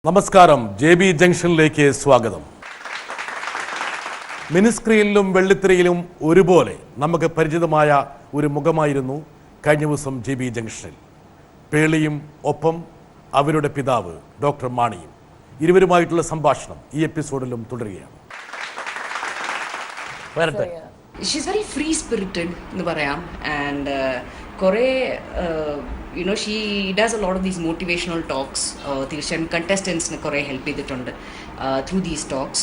നമസ്കാരം, JB ജംഗ്ഷനിലേക്ക് സ്വാഗതം. മിനിസ്ക്രീനിലും വെള്ളിത്തിരയിലും ഒരുപോലെ നമുക്ക് പരിചിതമായ ഒരു മുഖമായിരുന്നു കഴിഞ്ഞ ദിവസം JB ജംഗ്ഷനിൽ. പേളിയും ഒപ്പം അവരുടെ പിതാവ് ഡോക്ടർ മാണിയും ഇരുവരുമായിട്ടുള്ള സംഭാഷണം ഈ എപ്പിസോഡിലും തുടരുകയാണ്. വരട്ടെ. She's very free spirited എന്ന് പറയാം. And കുറേ she does a lot of these motivational talks. തീർച്ചയായും contestants കുറേ ഹെൽപ്പ് ചെയ്തിട്ടുണ്ട് through these talks.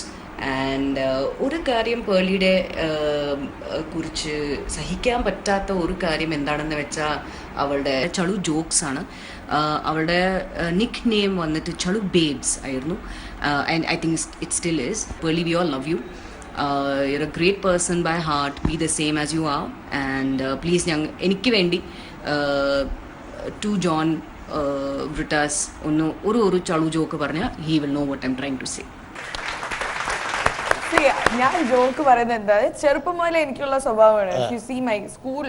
ആൻഡ് ഒരു കാര്യം പേളിയുടെ കുറിച്ച് സഹിക്കാൻ പറ്റാത്ത ഒരു കാര്യം എന്താണെന്ന് വെച്ചാൽ അവളുടെ ചളു ജോക്സ് ആണ്. അവളുടെ നിക്ക് നെയിം വന്നിട്ട് ചളു ബേബ്സ് ആയിരുന്നു. And I think it still is. Pearle, we all love you. You're a great person by heart. Be the same as you are. And please, എനിക്ക് വേണ്ടി to John Britas ഒരു ചളു ജോക്ക് പറഞ്ഞാൽ he will know what I'm trying to say. ഞാൻ joke പറയുന്നത് എന്താ, ചെറുപ്പം മുതലേ എനിക്കുള്ള സ്വഭാവമാണ്. You see my school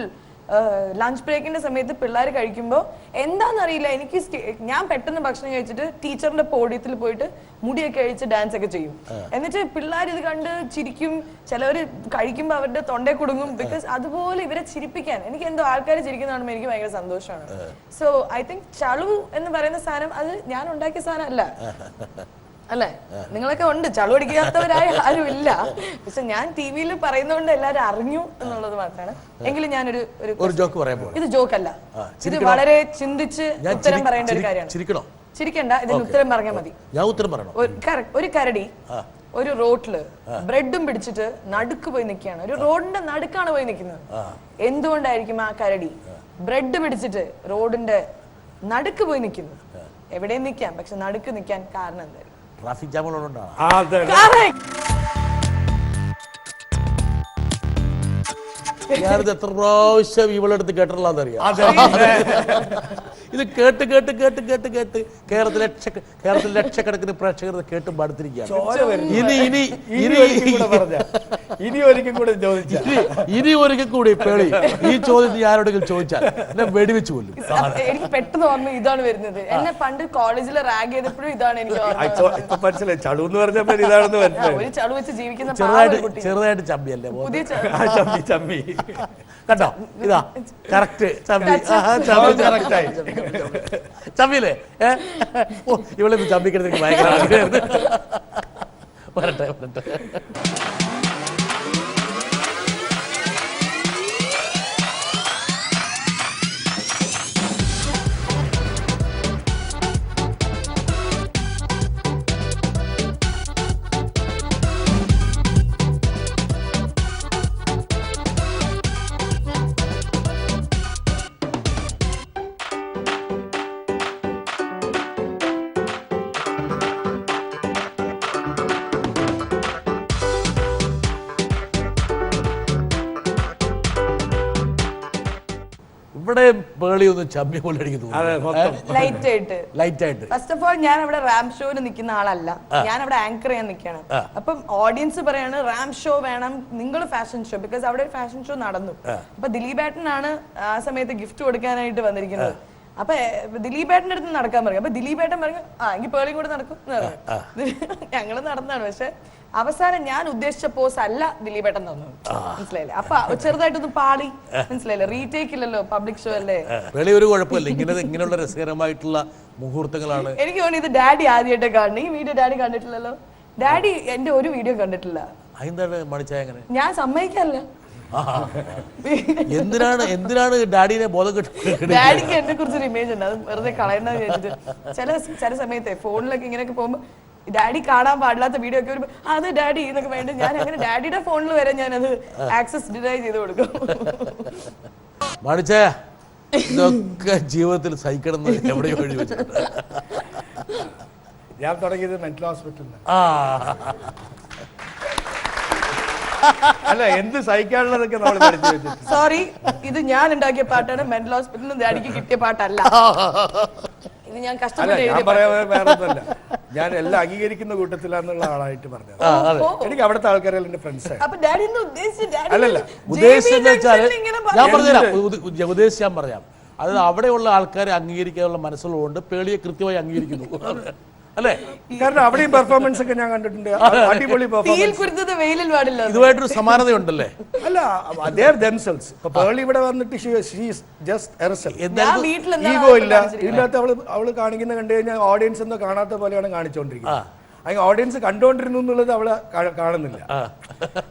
lunch ബ്രേക്കിന്റെ സമയത്ത് പിള്ളേർ കഴിക്കുമ്പോൾ എന്താണെന്നറിയില്ല, എനിക്ക് ഞാൻ പെട്ടെന്ന് ഭക്ഷണം കഴിച്ചിട്ട് ടീച്ചറിന്റെ പോഡിയത്തിൽ പോയിട്ട് മുടിയൊക്കെ കഴിച്ച് ഡാൻസ് ഒക്കെ ചെയ്യും. എന്നിട്ട് പിള്ളേർ ഇത് കണ്ട് ചിരിക്കും. ചിലവര് കഴിക്കുമ്പോൾ അവരുടെ തൊണ്ടേ കുടുങ്ങും. ബിക്കോസ് അതുപോലെ ഇവരെ ചിരിപ്പിക്കാൻ എനിക്ക് എന്തോ ആൾക്കാർ ചിരിക്കുന്ന കാണുമ്പോൾ എനിക്ക് ഭയങ്കര സന്തോഷമാണ്. സോ ഐ തിങ്ക് ചളു എന്ന് പറയുന്ന സാധനം അത് ഞാൻ ഉണ്ടാക്കിയ സാധനം അല്ല, അല്ലേ? നിങ്ങളൊക്കെ ഉണ്ട്, ചളു അടിക്കാത്തവരായ ആരും ഇല്ല. പക്ഷെ ഞാൻ TV-യിൽ പറയുന്നതുകൊണ്ട് എല്ലാരും അറിഞ്ഞു എന്നുള്ളത് മാത്രമാണ്. എങ്കിലും ഞാനൊരു ജോക്ക് പറയാൻ, ഇത് ജോക്കല്ല, ഇത് വളരെ ചിന്തിച്ച് ഉത്തരം പറയേണ്ട ഒരു കാര്യമാണ്. ചിരിക്കണ്ട, ഇതിന് ഉത്തരം പറഞ്ഞാൽ മതി. ഒരു കരടി ഒരു റോഡില് ബ്രെഡും പിടിച്ചിട്ട് നടുക്ക് പോയി നിൽക്കുകയാണ്. ഒരു റോഡിന്റെ നടുക്കാണ് പോയി നിൽക്കുന്നത്. എന്തുകൊണ്ടായിരിക്കും ആ കരടി ബ്രെഡ് പിടിച്ചിട്ട് റോഡിന്റെ നടുക്ക് പോയി നിൽക്കുന്നത്? എവിടെയും നിൽക്കാം, പക്ഷെ നടുക്ക് നിൽക്കാൻ കാരണം എന്തായിരിക്കും? ട്രാഫിക് ജാമുകളുണ്ടോ? ഞാനിത് എത്ര പ്രാവശ്യം ഇവളെടുത്ത് കേട്ടിട്ടുള്ളതെന്നറിയാം. ഇത് കേട്ട് കേട്ട് കേട്ട് കേട്ട് കേട്ട് കേരളത്തിൽ ലക്ഷക്കണക്കിന് പ്രേക്ഷകർ കേട്ടും പാടുത്തിരിക്കുകയാണ്. ഇനി ഒരിക്കൽ കൂടി പേളി ഈ ചോദ്യം ആരോടെങ്കിലും ചോദിച്ചാൽ എന്നെ വെടിവെച്ച് കൊല്ലും. എനിക്ക് പെട്ടെന്ന് ഓർമ്മ ഇതാണ് വരുന്നത്. എന്നെ പണ്ട് കോളേജിൽ റാഗ് ചെയ്തപ്പോഴും ഇതാണ് എനിക്ക് മനസ്സിലായി. ചളു എന്ന് പറഞ്ഞപ്പോൾ ഇതാണെന്ന് ഒരു ചളു വെച്ച് ജീവിക്കുന്ന ചെറുതായിട്ട് ചമ്മിയല്ലേ? പുതിയ ചമ്മി കണ്ടോ? ഇതാ കറക്റ്റ് ചമ്മിയില്ലേ? ഇവളെ ചമ്മിക്കുന്നത് ഭയങ്കര ആഗ്രഹമായിരുന്നു. വരട്ടെ. ഇവിടെ പേളി ഒന്ന് ചമ്മി കൊണ്ടടിക്കുന്നു ലൈറ്റ് ആയിട്ട്. ഫസ്റ്റ് ഓഫ് ഓൾ ഞാൻ അവിടെ റാം ഷോയിൽ നിൽക്കുന്ന ആളല്ല, ഞാൻ അവിടെ ആങ്കർ ചെയ്യാൻ നിൽക്കണം. അപ്പം ഓഡിയൻസ് പറയാണ് റാം ഷോ വേണം, നിങ്ങൾ ഫാഷൻ ഷോ. ബിക്കോസ് അവിടെ ഒരു ഫാഷൻ ഷോ നടന്നു. അപ്പൊ ദിലീപേട്ടനാണ് ആ സമയത്ത് ഗിഫ്റ്റ് കൊടുക്കാനായിട്ട് വന്നിരിക്കുന്നത്. അപ്പൊ ദിലീപേട്ടന്റെ അടുത്ത് നടക്കാൻ പറയും. അപ്പൊ ദിലീപേട്ടൻ പറഞ്ഞു എങ്കിൽ പേളിയും കൂടെ നടക്കും. ഞങ്ങള് നടന്നാണ്. പക്ഷെ അവസാനം ഞാൻ ഉദ്ദേശിച്ച പോസ് അല്ല ദിലീപേട്ടൻ തന്നത്, മനസ്സിലായില്ലേ? അപ്പൊ ചെറുതായിട്ടൊന്ന് പാളി, മനസ്സിലായില്ലേ? റീടേക്ക് ഇല്ലല്ലോ, പബ്ലിക് ഷോ അല്ലേ. ഒരു കുഴപ്പമില്ല, ഇങ്ങനെയുള്ള രസകരമായിട്ടുള്ള മുഹൂർത്തങ്ങളാണ്. എനിക്ക് തോന്നുന്നു ഇത് ഡാഡി ആദ്യമായിട്ട് കാണണം. ഈ വീഡിയോ ഡാഡി കണ്ടിട്ടില്ലല്ലോ. ഡാഡി എന്റെ ഒരു വീഡിയോ കണ്ടിട്ടില്ല. എന്താണ് മണിച്ചായ അങ്ങനെ? ഞാൻ സമ്മതിക്കല്ല. എന്തിനാണ് ഡാഡിനെ ബോധം കിട്ടുന്നത്? ഡാഡിക്ക് എന്നെ കുറിച്ചൊരു ഇമേജ് ഉണ്ട്, അത് വെറുതെ കളയണ്ടെന്ന് വിചാരിച്ചിട്ട് ചില സമയത്തെ ഫോണിലൊക്കെ ഇങ്ങനെയൊക്കെ പോകുമ്പോ ഡാഡി കാണാൻ പാടില്ലാത്ത വീഡിയോ ഒക്കെ വരുമ്പോ അത് ഡാഡി എന്നൊക്കെ വേണ്ട, ഞാൻ അങ്ങനെ ഡാഡിയുടെ ഫോണിൽ വരെ ഞാനത് ആക്സസ് ഡിനൈ ചെയ്ത് കൊടുക്കും. മണിച്ചായ ഇതൊക്കെ ജീവിതത്തിൽ സഹിക്കണം എവിടെയോ എഴുതി വെച്ചിട്ടുണ്ട്. ഞാൻ തുടങ്ങിയത് മെന്റൽ ഹോസ്പിറ്റലിൽ. അല്ല, എന്ത് സഹിക്കാനുള്ളതൊക്കെ നമ്മൾ പഠിച്ചു വെച്ചിട്ടുണ്ട്. സോറി, ഇത് ഞാൻ ഉണ്ടാക്കിയ പാട്ടാണ്. മെന്റൽ ഹോസ്പിറ്റലിൽ ഡാഡിക്ക് കിട്ടിയ പാട്ടല്ല. ഇത് ഞാൻ കഷ്ടപ്പെട്ട് വേറൊന്നുമല്ല, ഞാൻ എല്ലാം അംഗീകരിക്കുന്ന കൂട്ടത്തിലാന്നുള്ള ആളായിട്ട് പറഞ്ഞത്. എനിക്ക് അവിടുത്തെ ആൾക്കാരെല്ലാം എന്റെ ഫ്രണ്ട്സ്. അല്ലല്ല, ഉദ്ദേശിച്ചെന്ന് വെച്ചാൽ ഞാൻ പറഞ്ഞുതരാം. ഉദ്ദേശിച്ച് ഞാൻ പറയാം, അത് അവിടെയുള്ള ആൾക്കാരെ അംഗീകരിക്കാനുള്ള മനസ്സുള്ളതുകൊണ്ട് പേളിയെ കൃത്യമായി അംഗീകരിക്കുന്നു. അല്ലേ? കാരണം അവിടെയും പെർഫോമൻസ് ഒക്കെ ഞാൻ കണ്ടിട്ടുണ്ട്. അടിപൊളി തീയിൽ പെർഫോമൻസ്. കുരുത്തത് വെയിലിൽ പാടില്ല. ഇതുമായിട്ടൊരു സമാനതയുണ്ടല്ലേ? അല്ല, they are themselves. ഇപ്പൊ പേളി ഇവിടെ വന്നിട്ട് she is just herself. ഞാൻ വീട്ടിൽ ഈഗോ ഇല്ല. ഇതിന്റെ അകത്ത് അവള് കാണിക്കുന്ന കണ്ടു കഴിഞ്ഞാൽ ഓഡിയൻസ് എന്തോ കാണാത്ത പോലെയാണ് കാണിച്ചുകൊണ്ടിരിക്കുന്നത്. അങ്ങനെ ഓഡിയൻസ് കണ്ടുകൊണ്ടിരുന്നു എന്നുള്ളത് അവള് കാണുന്നില്ല.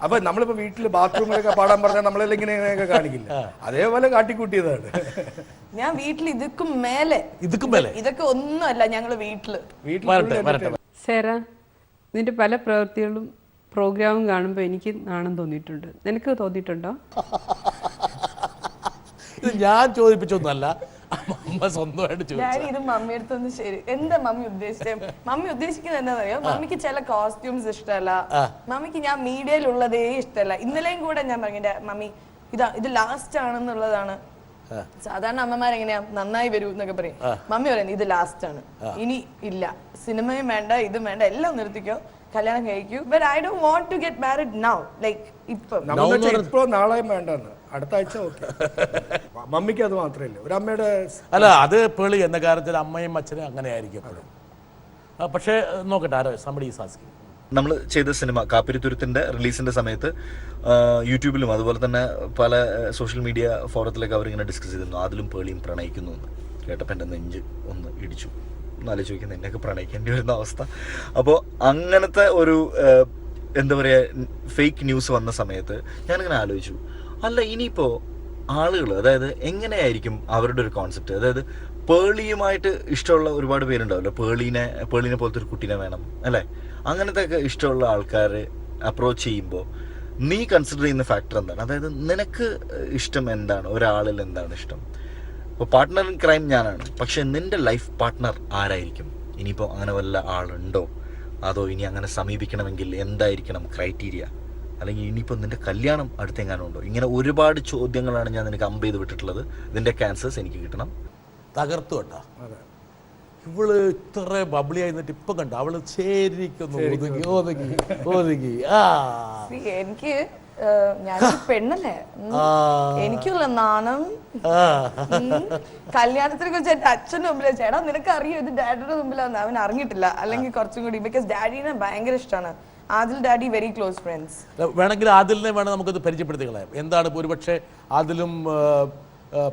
അപ്പൊ നമ്മളിപ്പോ വീട്ടില് ബാത്റൂമിലൊക്കെ പാടാൻ പറഞ്ഞാൽ നമ്മളെല്ലാം ഇങ്ങനെയൊക്കെ കാണിക്കില്ല. അതേപോലെ കാട്ടിക്കൂട്ടിയതാണ്. ഞാൻ വീട്ടിൽ ഇതൊക്കെ മേലെ ഇതൊക്കെ ഒന്നുമല്ല ഞങ്ങള് വീട്ടില്. സേറ, നിന്റെ പല പ്രവൃത്തികളും പ്രോഗ്രാമും കാണുമ്പോൾ എനിക്ക് നാണം തോന്നിയിട്ടുണ്ട്. നിനക്ക് തോന്നിയിട്ടുണ്ടോ? ഇത് ഞാൻ ചോദിപ്പിച്ചൊന്നല്ല, അമ്മ സ്വന്തമായിട്ട് ചോദിച്ചു. ഡാഡി ഇത് മമ്മി അടുത്തൊന്ന് ശരി. എന്താ മമ്മി ഉദ്ദേശിച്ചത്? മമ്മി ഉദ്ദേശിക്കുന്നത് എന്താണെന്നറിയോ? മമ്മിക്ക് ചില കോസ്റ്റ്യൂംസ് ഇഷ്ടമല്ല. മമ്മിക്ക് ഞാൻ മീഡിയയിലുള്ളതേ ഇഷ്ടമല്ല. ഇന്നലെയും കൂടെ ഞാൻ പറഞ്ഞ മമ്മി ഇത് ലാസ്റ്റ് ആണെന്നുള്ളതാണ്. സാധാരണ അമ്മമാരെങ്ങനെയാ നന്നായി വരൂ എന്നൊക്കെ പറയും. മമ്മി പറയുന്നത് ഇത് ലാസ്റ്റ് ആണ്, ഇനി ഇല്ല, സിനിമയും വേണ്ട, ഇതും വേണ്ട, എല്ലാം നിർത്തിക്കോ, കല്യാണം കഴിക്കൂ. But I don't want to get married now. Like ഇപ്പൊ നാളെയും വേണ്ടെന്ന്, അടുത്ത ആഴ്ച ഓക്കെ. മമ്മിക്ക് അത് മാത്രമല്ല, ഒരു അമ്മയുടെ അല്ല, അത് പേളി എന്ന കാര്യത്തിൽ അമ്മയും അച്ഛനും അങ്ങനെ ആയിരിക്കും എപ്പോഴും. പക്ഷേ നോക്കട്ടെ, ആരോ somebody is asking. നമ്മൾ ചെയ്ത സിനിമ കാപ്പിരിത്തുരുത്തിൻ്റെ റിലീസിൻ്റെ സമയത്ത് യൂട്യൂബിലും അതുപോലെ തന്നെ പല സോഷ്യൽ മീഡിയ ഫോറത്തിലൊക്കെ അവരിങ്ങനെ ഡിസ്കസ് ചെയ്തിരുന്നു, അതിലും പേളിയും പ്രണയിക്കുന്നു എന്ന്. കേട്ടപ്പോൾ എൻ്റെ നെഞ്ച് ഒന്ന് ഇടിച്ചു. ആലോചിക്കുന്നത് എന്നെയൊക്കെ പ്രണയിക്കേണ്ടി വരുന്ന അവസ്ഥ. അപ്പോൾ അങ്ങനത്തെ ഒരു എന്താ പറയുക ഫേക്ക് ന്യൂസ് വന്ന സമയത്ത് ഞാനിങ്ങനെ ആലോചിച്ചു, അല്ല ഇനിയിപ്പോൾ ആളുകൾ, അതായത് എങ്ങനെയായിരിക്കും അവരുടെ ഒരു കോൺസെപ്റ്റ്? അതായത് പേളിയുമായിട്ട് ഇഷ്ടമുള്ള ഒരുപാട് പേരുണ്ടാവില്ല, പേളിനെ പോലത്തെ ഒരു കുട്ടീനെ വേണം അല്ലേ, അങ്ങനത്തെ ഒക്കെ ഇഷ്ടമുള്ള ആൾക്കാർ അപ്രോച്ച് ചെയ്യുമ്പോൾ നീ കൺസിഡർ ചെയ്യുന്ന ഫാക്ടർ എന്താണ്? അതായത് നിനക്ക് ഇഷ്ടം എന്താണ്, ഒരാളിൽ എന്താണ് ഇഷ്ടം? ഇപ്പോൾ പാർട്ട്ണർ ഇൻ ക്രൈം ഞാനാണ്, പക്ഷെ നിന്റെ ലൈഫ് പാർട്ട്ണർ ആരായിരിക്കും? ഇനിയിപ്പോൾ അങ്ങനെ വല്ല ആളുണ്ടോ? അതോ ഇനി അങ്ങനെ സമീപിക്കണമെങ്കിൽ എന്തായിരിക്കണം ക്രൈറ്റീരിയ? അല്ലെങ്കിൽ ഇനിയിപ്പോൾ നിന്റെ കല്യാണം അടുത്തെങ്ങാനും ഉണ്ടോ? ഇങ്ങനെ ഒരുപാട് ചോദ്യങ്ങളാണ് ഞാൻ നിനക്ക് അമ്പ് ചെയ്ത് വിട്ടിട്ടുള്ളത്. ഇതിൻ്റെ ആൻസേഴ്സ് എനിക്ക് കിട്ടണം. തകർത്തു കേട്ടാ. ഇവള് ഇത്ര ബബിളി ആയിരുന്നിട്ട് ഇപ്പൊ കണ്ട അവള് ശരിക്കൊന്ന് ഒതുങ്ങി. എനിക്ക് ഞാനൊരു പെണ്ണല്ലേ, എനിക്കുള്ള നാണം. കല്യാണത്തിനെ കുറിച്ച് എന്റെ അച്ഛൻ്റെ മുമ്പിൽ ചേട്ടാ നിനക്ക് അറിയോ ഇത് ഡാഡിയുടെ മുമ്പിലാന്ന് അവൻ അറിഞ്ഞിട്ടില്ല. അല്ലെങ്കിൽ കുറച്ചും കൂടി, ബിക്കോസ് ഡാഡിനെ ഭയങ്കര ഇഷ്ടമാണ്. Adil daddy very close friends. വേണമെങ്കിൽ ആദിലിനെ വേണം നമുക്കത് പരിചയപ്പെടുത്തി കളയാം. എന്താണ് ഒരുപക്ഷെ ആദിലും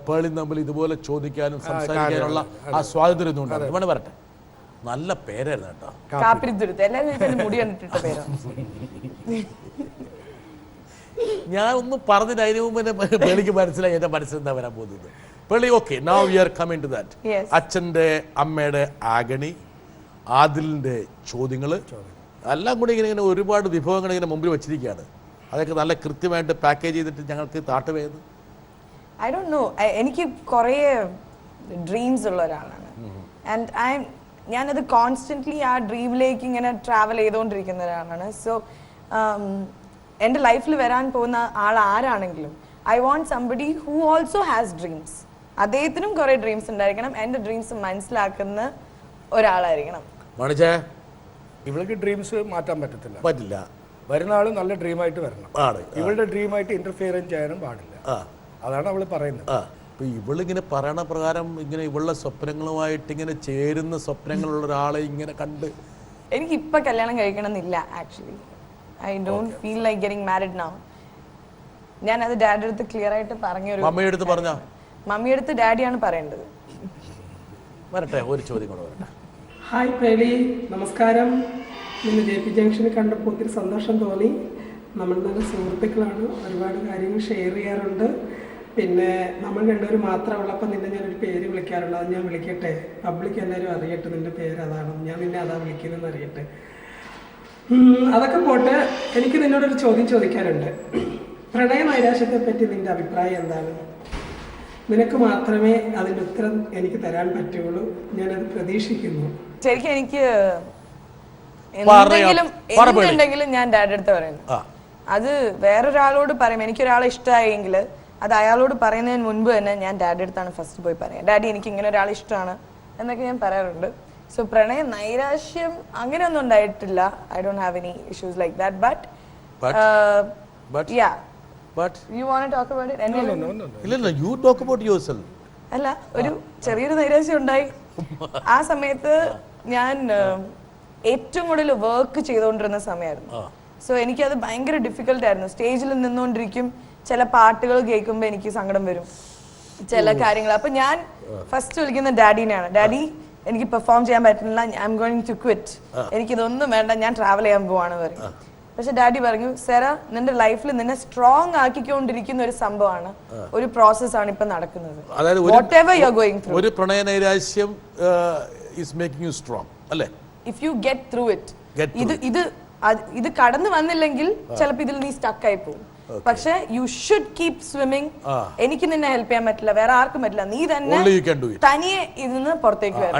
പേളിയും തമ്മിൽ ഇതുപോലെ ചോദിക്കാനും സംസാരിക്കാനുള്ള ആ സ്വാതന്ത്ര്യം ഒന്നും ഉണ്ടാകും. വേണേ വരട്ടെ. നല്ല പേരായിരുന്നു കേട്ടോ, കാപ്പിരിത്തുരുത്ത്. എല്ലാവരും മുടി കണ്ടിട്ടിട്ട പേരാ. ഞാൻ ഒന്നും പറഞ്ഞിട്ട് അതിന് മുമ്പ് തന്നെ പേളിക്ക് മനസ്സിലായി എന്റെ മനസ്സിൽ എന്താ വരാൻ പോകുന്നത്. Pearle, okay, now we are coming to that. അച്ഛൻ്റെ അമ്മയുടെ ആഗണി, ആദിലിന്റെ ചോദ്യങ്ങള് എല്ലാം കൂടി ഇങ്ങനെ ഒരുപാട് വിഭവങ്ങൾ ഇങ്ങനെ മുമ്പിൽ വെച്ചിരിക്കുകയാണ്. അതൊക്കെ നല്ല കൃത്യമായിട്ട് പാക്കേജ് ചെയ്തിട്ട് ഞങ്ങൾക്ക് താട്ട് വേദന. ഐ ഡോണ്ട് നോ, എനിക്ക് കുറേ ഡ്രീംസ് ഉള്ള ഒരാളാണ്. ആൻഡ് ഞാനത് കോൺസ്റ്റന്റ്ലി ആ ഡ്രീമിലേക്ക് ഇങ്ങനെ ട്രാവൽ ചെയ്തുകൊണ്ടിരിക്കുന്ന ഒരാളാണ്. സോ എൻ്റെ ലൈഫിൽ വരാൻ പോകുന്ന ആൾ ആരാണെങ്കിലും I want somebody who also has dreams. അദ്ദേഹത്തിനും കുറേ ഡ്രീംസ് ഉണ്ടായിരിക്കണം. എൻ്റെ ഡ്രീംസ് മനസ്സിലാക്കുന്ന ഒരാളായിരിക്കണം. ഇവൾക്ക് ഡ്രീംസ് മാറ്റാൻ പറ്റില്ല. വരുന്ന ആള് നല്ല ഡ്രീമായിട്ട് വരണം. ഇവളുടെ ഡ്രീമായിട്ട് ഇന്റർഫിയർ ചെയ്യാനും പാടില്ല. അതാണ് അവള് പറയുന്നത്. ഇവളിങ്ങനെ പറയണ പ്രകാരം ഇങ്ങനെ ഇവളുടെ സ്വപ്നങ്ങളുമായിട്ട് ഇങ്ങനെ ചേരുന്ന സ്വപ്നങ്ങളുള്ള ഒരാളെ ഇങ്ങനെ കണ്ട് എനിക്ക് ഇപ്പൊ കല്യാണം കഴിക്കണം എന്നില്ല. Actually I don't feel like getting married now. ഞാൻ അത് ഡാഡിയുടെ അടുത്ത് ക്ലിയർ ആയിട്ട് പറഞ്ഞൊരു മമ്മിയുടെ അടുത്ത് ഡാഡിയാണ് പറയേണ്ടത്. വരട്ടെ, ഒരു ചോദ്യം കൂടെ വരട്ടെ. ഹായ് പേളി, നമസ്കാരം. ഇന്ന് JP ജംഗ്ഷനിൽ കണ്ടപ്പോൾ ഒത്തിരി സന്തോഷം തോന്നി. നമ്മൾ നല്ല സുഹൃത്തുക്കളാണ്, ഒരുപാട് കാര്യങ്ങൾ ഷെയർ ചെയ്യാറുണ്ട്. പിന്നെ നമ്മൾ രണ്ടുപേരും മാത്രമുള്ളപ്പോൾ നിന്നെ ഞാനൊരു പേര് വിളിക്കാറുണ്ട്. അത് ഞാൻ വിളിക്കട്ടെ, പബ്ലിക് എല്ലാവരും അറിയട്ടെ നിൻ്റെ പേര് അതാണ്, ഞാൻ നിന്നെ അതാ വിളിക്കുന്നതെന്ന് അറിയട്ടെ. അതൊക്കെ പോട്ടെ, എനിക്ക് നിന്നോടൊരു ചോദ്യം ചോദിക്കാനുണ്ട്. പ്രണയ നൈരാശ്യത്തെ പറ്റി നിൻ്റെ അഭിപ്രായം എന്താണ്? നിനക്ക് മാത്രമേ അതിൻ്റെ ഉത്തരം എനിക്ക് തരാൻ പറ്റുള്ളൂ. ഞാനത് പ്രതീക്ഷിക്കുന്നു. ശരിക്കും എനിക്ക് എന്തുണ്ടെങ്കിലും ഞാൻ ഡാഡിയുടെ അടുത്ത് പറയുന്നു. അത് വേറൊരാളോട് പറയും. എനിക്കൊരാളെ ഇഷ്ടമായെങ്കിൽ അത് അയാളോട് പറയുന്നതിന് മുൻപ് തന്നെ ഞാൻ ഡാഡിയുടെ അടുത്താണ് ഫസ്റ്റ് പോയി പറയാം. ഡാഡി എനിക്ക് ഇങ്ങനെ ഒരാൾ ഇഷ്ടമാണ് എന്നൊക്കെ ഞാൻ പറയാറുണ്ട്. സോ പ്രണയ നൈരാശ്യം അങ്ങനെയൊന്നും ഉണ്ടായിട്ടില്ല. I don't have any issues like that. But yeah, you want to talk about it? No, you talk about yourself. അല്ല, ഒരു ചെറിയൊരു നൈരാശ്യം ഉണ്ടായി. ആ സമയത്ത് ഞാൻ ഏറ്റവും കൂടുതൽ വർക്ക് ചെയ്തുകൊണ്ടിരുന്ന സമയമായിരുന്നു. സോ എനിക്കത് ഭയങ്കര ഡിഫിക്കൽട്ട് ആയിരുന്നു. സ്റ്റേജിൽ നിന്നുകൊണ്ടിരിക്കും, ചില പാട്ടുകൾ കേൾക്കുമ്പോൾ എനിക്ക് സങ്കടം വരും, ചില കാര്യങ്ങൾ. അപ്പൊ ഞാൻ ഫസ്റ്റ് വിളിക്കുന്ന ഡാഡിനെയാണ്. ഡാഡി, എനിക്ക് പെർഫോം ചെയ്യാൻ പറ്റുന്നില്ല, I'm going to quit, എനിക്കിതൊന്നും വേണ്ട, ഞാൻ ട്രാവൽ ചെയ്യാൻ പോവാണ് പറയും. പക്ഷെ ഡാഡി പറഞ്ഞു, സെറ, നിന്റെ ലൈഫിൽ നിന്നെ സ്ട്രോങ് ആക്കിക്കൊണ്ടിരിക്കുന്ന ഒരു സംഭവമാണ്, ഒരു പ്രോസസ്സാണ് ഇപ്പൊ നടക്കുന്നത്. ഒരു പ്രണയ നൈരാശ്യം ഈസ് മേക്കിംഗ് യു സ്ട്രോങ് അല്ലേ? If you get through it, ഇത് കടന്നു വന്നില്ലെങ്കിൽ ചിലപ്പോൾ ഇതിൽ നീ സ്റ്റക്ക് ആയി പോകും. പക്ഷെ യു ഷുഡ് കീപ് സ്വിമ്മിങ്. എനിക്ക് നിന്നെ ഹെൽപ്പ് ചെയ്യാൻ പറ്റില്ല, വേറെ ആർക്കും പറ്റില്ല, നീ തന്നെ തനിയെ ഇതിന്ന് പുറത്തേക്ക് വരണം.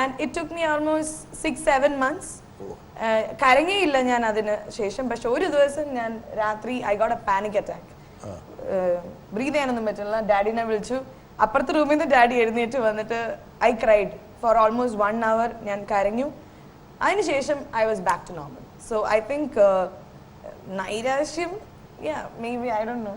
And it took me almost 6-7 months. കരങ്ങിയില്ല ഞാൻ അതിന് ശേഷം. പക്ഷെ ഒരു ദിവസം ഞാൻ രാത്രി I got a panic attack. Breathe ചെയ്യാനൊന്നും പറ്റില്ല. ഡാഡിനെ വിളിച്ചു. അപ്പുറത്തെ റൂമിൽ നിന്ന് ഡാഡി എഴുന്നേറ്റ് വന്നിട്ട് I cried for almost 1 hour. ഞാൻ കരഞ്ഞു. അതിനുശേഷം I was back to normal. So I think നൈരാശ്യം, maybe, I don't know,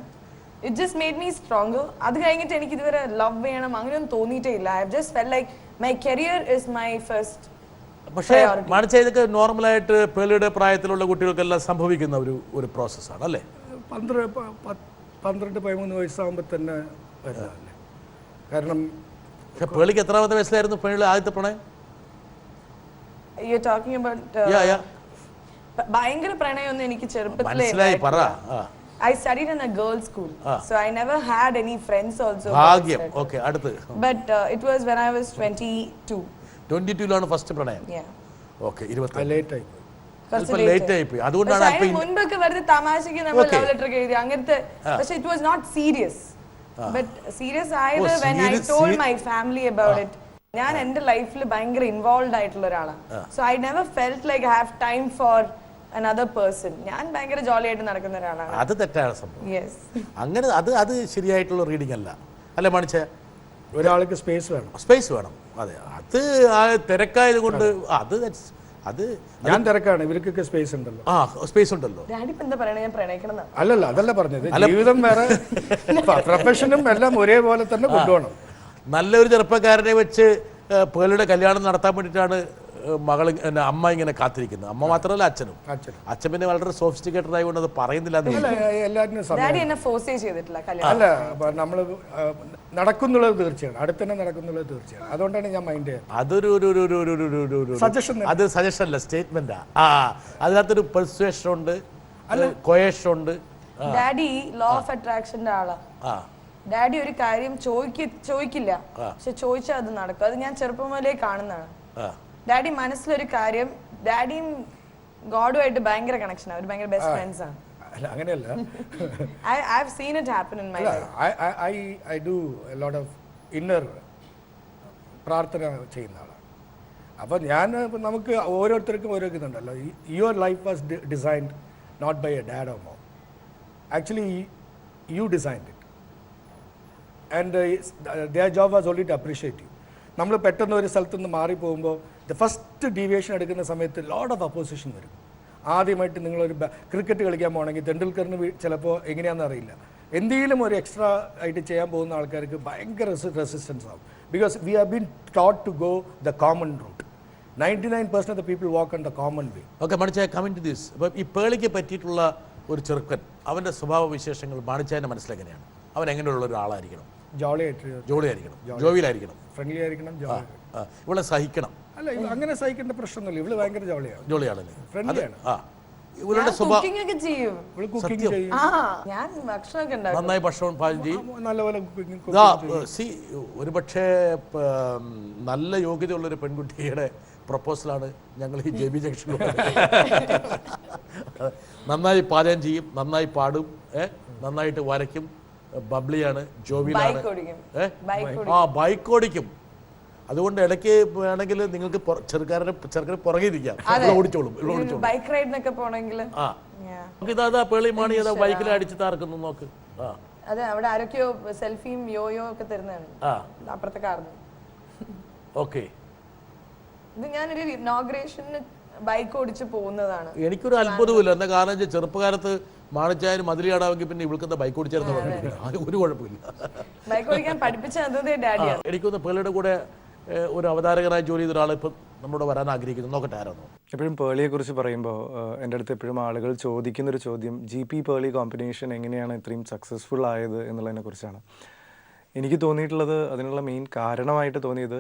it just made me stronger. അത് കഴിഞ്ഞിട്ട് എനിക്ക് ഇതുവരെ ലവ് ചെയ്യണം അങ്ങനെയൊന്നും തോന്നിയിട്ടേ ഇല്ല. I just fell like my career is my first. പക്ഷേ മാണിച്ച, ഇതൊക്കെ നോർമലായിട്ട് പേളിയുടെ പ്രായത്തിലുള്ള കുട്ടികൾക്കെല്ലാം സംഭവിക്കുന്ന ഒരു പ്രോസസ്സാണ് അല്ലേ? 12-13 വയസ്സാകുമ്പോൾ തന്നെ വരുന്നതല്ലേ. കാരണം പേളിക്ക് എത്രാമത്തെ വയസ്സിലായിരുന്നു പേളിയുടെ ആദ്യത്തെ പ്രണയം? ഭയങ്കര പ്രണയമൊന്നും എനിക്ക് ചെറുപ്പത്തിലേ. I studied in a girls' school, so I never had any friends also. ഭാഗ്യം. Okay, അടുത്ത്. But it was when I was 22. 22 first പ്രണയം. Okay, 20 ലേറ്റ് ആയി. ലേറ്റ് ആയി പോയി. അതുകൊണ്ടാണ് മുൻപൊക്കെ വെറുതെ തമാശക്ക് നമ്മൾ ലവ് ലെറ്റർ ഒക്കെ എഴുതി അങ്ങനത്തെ. പക്ഷെ it was not serious. But serious ആയത് when I told my family about it. ഞാൻ എന്റെ ലൈഫിൽ ഭയങ്കര ഇൻവോൾവ് ആയിട്ടുള്ള ഒരാളാണ്. So I never felt like I have time for another person. ഞാൻ ഭയങ്കര ജോളി ആയിട്ട് നടക്കുന്ന ഒരാളാണ്. അത് തെറ്റാണ് സംഭവം. അങ്ങനെ അത് ശരിയായിട്ടുള്ള റീഡിംഗ് അല്ല അല്ലെ മണിച്ച? ഒരാൾക്ക് സ്പേസ് വേണം. സ്പേസ് വേണം. അതെ, അത് തിരക്കായത് കൊണ്ട് അത് ഞാൻ തിരക്കാണ്, ഇവർക്കൊക്കെ സ്പേസ് ഉണ്ടല്ലോ. സ്പേസ് ഉണ്ടല്ലോ. ഡാഡി എന്താ പറയണേ, ഞാൻ പ്രണയിക്കണം? അല്ലല്ല, അതല്ല പറഞ്ഞത്. ജീവിതം വേറെ, പ്രൊഫഷനും എല്ലാം ഒരേപോലെ തന്നെ കൊണ്ടുപോകണം. നല്ലൊരു ചെറുപ്പക്കാരനെ വെച്ച് പേളിയുടെ കല്യാണം നടത്താൻ വേണ്ടിയിട്ടാണ് അമ്മ ഇങ്ങനെ കാത്തിരിക്കുന്നത്. അമ്മ മാത്രമല്ല, അച്ഛനും. അച്ഛൻ പിന്നെ വളരെ സോഫിസ്റ്റിക്കേറ്റഡ് ആയതുകൊണ്ട് അത് പറയുന്നില്ല. അല്ല, നമ്മള് നടക്കുന്നുള്ളത് തീർച്ചയാണ്, അടുത്തന്നെ നടക്കുന്നുള്ളത് തീർച്ചയാണ്. അതുകൊണ്ടാണ് ഞാൻ മൈൻഡ് ചെയ്യുന്നത്. അതൊരു സജഷൻ, അത് സജഷൻ അല്ല, സ്റ്റേറ്റ്മെന്റാ. അതിനകത്തൊരു പെർസുവേഷൻ ഉണ്ട്, കൊയേഷൻ ഉണ്ട്. ഡാഡി ലോ ഓഫ് അട്രാക്ഷന്റെ ആളാ. ഡാഡി ഒരു കാര്യം ചോദിക്കില്ല, പക്ഷെ ചോദിച്ചാൽ അത് നടക്കും. അത് ഞാൻ ചെറുപ്പം മുതലേ കാണുന്നതാണ്. ഡാഡി മനസ്സിലൊരു കാര്യം, ഡാഡിയും ഗോഡുമായിട്ട് ഭയങ്കര കണക്ഷനാണ്, അവർ ഭയങ്കര ബെസ്റ്റ് ഫ്രണ്ട്സ് ആണ്. അങ്ങനെയല്ല, I have seen it happen in my life. I do a lot of inner പ്രാർത്ഥന ചെയ്യുന്ന ആളാണ്. അപ്പം നമുക്ക് ഓരോരുത്തർക്കും ഓരോ ഇതുണ്ടല്ലോ. Your life was designed not by a dad or mom. Actually you designed it and their job was only to appreciate you. നമ്മൾ പെട്ടെന്ന് ഒരു സ്ഥലത്തു നിന്ന് മാറിപ്പോകുമ്പോൾ ഫസ്റ്റ് ഡീവിയേഷൻ എടുക്കുന്ന സമയത്ത് ലോട്ട് ഓഫ് അപ്പോസിഷൻ വരും. ആദ്യമായിട്ട് നിങ്ങളൊരു ക്രിക്കറ്റ് കളിക്കാൻ പോകണമെങ്കിൽ തെണ്ടുൽക്കറിന് ചിലപ്പോൾ എങ്ങനെയാണെന്ന് അറിയില്ല, എന്തെങ്കിലും ഒരു എക്സ്ട്രാ ആയിട്ട് ചെയ്യാൻ പോകുന്ന ആൾക്കാർക്ക് ഭയങ്കര റെസിസ്റ്റൻസ് ആവും. Because we have been taught to go the common route. 99% of the people walk on the common way. Okay മണിച്ചായ, കമ്മിങ് ടു ദിസ്. അപ്പം ഈ പേളിക്ക് പറ്റിയിട്ടുള്ള ഒരു ചെറുക്കൻ, അവൻ്റെ സ്വഭാവ വിശേഷങ്ങൾ മണിച്ചായൻ്റെ മനസ്സിലെങ്ങനെയാണ്? അവൻ എങ്ങനെയുള്ള ഒരാളായിരിക്കണം? ജോളിയായിരിക്കണം, ജോവിയിലായിരിക്കണം, ഫ്രണ്ട്ലി ആയിരിക്കണം, ഇവളെ സഹിക്കണം. അല്ല, അങ്ങനെ സഹിക്കേണ്ട പ്രശ്നമൊന്നുമില്ല. ഇവള് ഭയങ്കര ജോളിയാണല്ലേ, ഫ്രണ്ട്ലിയാണ്. ഇവളുടെ സ്വഭാവം നന്നായി ഭക്ഷണം പാചകം ചെയ്യും, നല്ലപോലെ. ഒരു പക്ഷേ നല്ല യോഗ്യതയുള്ള ഒരു പെൺകുട്ടിയുടെ പ്രപ്പോസലാണ് ഞങ്ങൾ ഈ JB ജംഗ്ഷനിൽ. നന്നായി പാചകം ചെയ്യും, നന്നായി പാടും, നന്നായിട്ട് വരയ്ക്കും, ബബ്ലിയാണ്, ജോവിയിലാണ്, ബൈക്ക് ഓടിക്കും. അതുകൊണ്ട് ഇടയ്ക്ക് വേണമെങ്കിൽ നിങ്ങൾക്ക് ചെറുക്കാരനെ പുറകെ ഇരിക്കാം, ഓടിച്ചോളും. ഇതാ പേളി മാണി ഏതാ ബൈക്കിൽ അടിച്ച് താർക്കുന്നു, നോക്ക്. അതെ, അവിടെ ആരൊക്കെയോ സെൽഫിയും യോയോ ഒക്കെ തരുന്നതാണ് അപ്പുറത്തെ കാറിന്. ഓക്കെ, ഇത് ഞാനൊരു ഇനോഗ്രേഷന് ബൈക്ക് ഓടിച്ച് പോകുന്നതാണ്. എനിക്കൊരു അത്ഭുതമില്ല. എന്താ കാരണം, ചെറുപ്പകാലത്ത് മാണിച്ചായന് മതിലിയാടാവെങ്കിൽ പിന്നെ ഇവൾക്കെന്താ ബൈക്ക് ഓടിച്ചായിരുന്നു, അത് ഒരു കുഴപ്പമില്ല. ബൈക്ക് ഓടിക്കാൻ പഠിപ്പിച്ച ഡാഡിയാണ്. എനിക്കൊന്ന് പേളിയുടെ കൂടെ ഒരു അവതാരകനായി ജോലി ചെയ്ത ഒരാൾ ഇപ്പം നമ്മളോട് വരാൻ ആഗ്രഹിക്കുന്നു. നോക്കട്ടെ ആരാണോ. എപ്പോഴും പേളിയെക്കുറിച്ച് പറയുമ്പോൾ എൻ്റെ അടുത്ത് എപ്പോഴും ആളുകൾ ചോദിക്കുന്നൊരു ചോദ്യം GP പേളി കോമ്പിനേഷൻ എങ്ങനെയാണ് ഇത്രയും സക്സസ്ഫുൾ ആയത് എന്നുള്ളതിനെക്കുറിച്ചാണ്. എനിക്ക് തോന്നിയിട്ടുള്ളത്, അതിനുള്ള മെയിൻ കാരണമായിട്ട് തോന്നിയത്,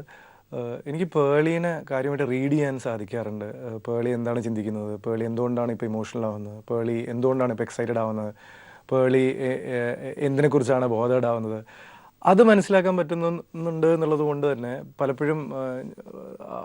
എനിക്ക് പേളീനെ കാര്യമായിട്ട് റീഡ് ചെയ്യാൻ സാധിക്കാറുണ്ട്. പേളി എന്താണ് ചിന്തിക്കുന്നത്, പേളി എന്തുകൊണ്ടാണ് ഇപ്പോൾ ഇമോഷണൽ ആവുന്നത്, പേളി എന്തുകൊണ്ടാണ് ഇപ്പോൾ എക്സൈറ്റഡ് ആവുന്നത്, പേളി എന്തിനെക്കുറിച്ചാണ് ബോധേഡ് ആവുന്നത്, അത് മനസ്സിലാക്കാൻ പറ്റുന്നുണ്ട് എന്നുള്ളത് കൊണ്ട് തന്നെ പലപ്പോഴും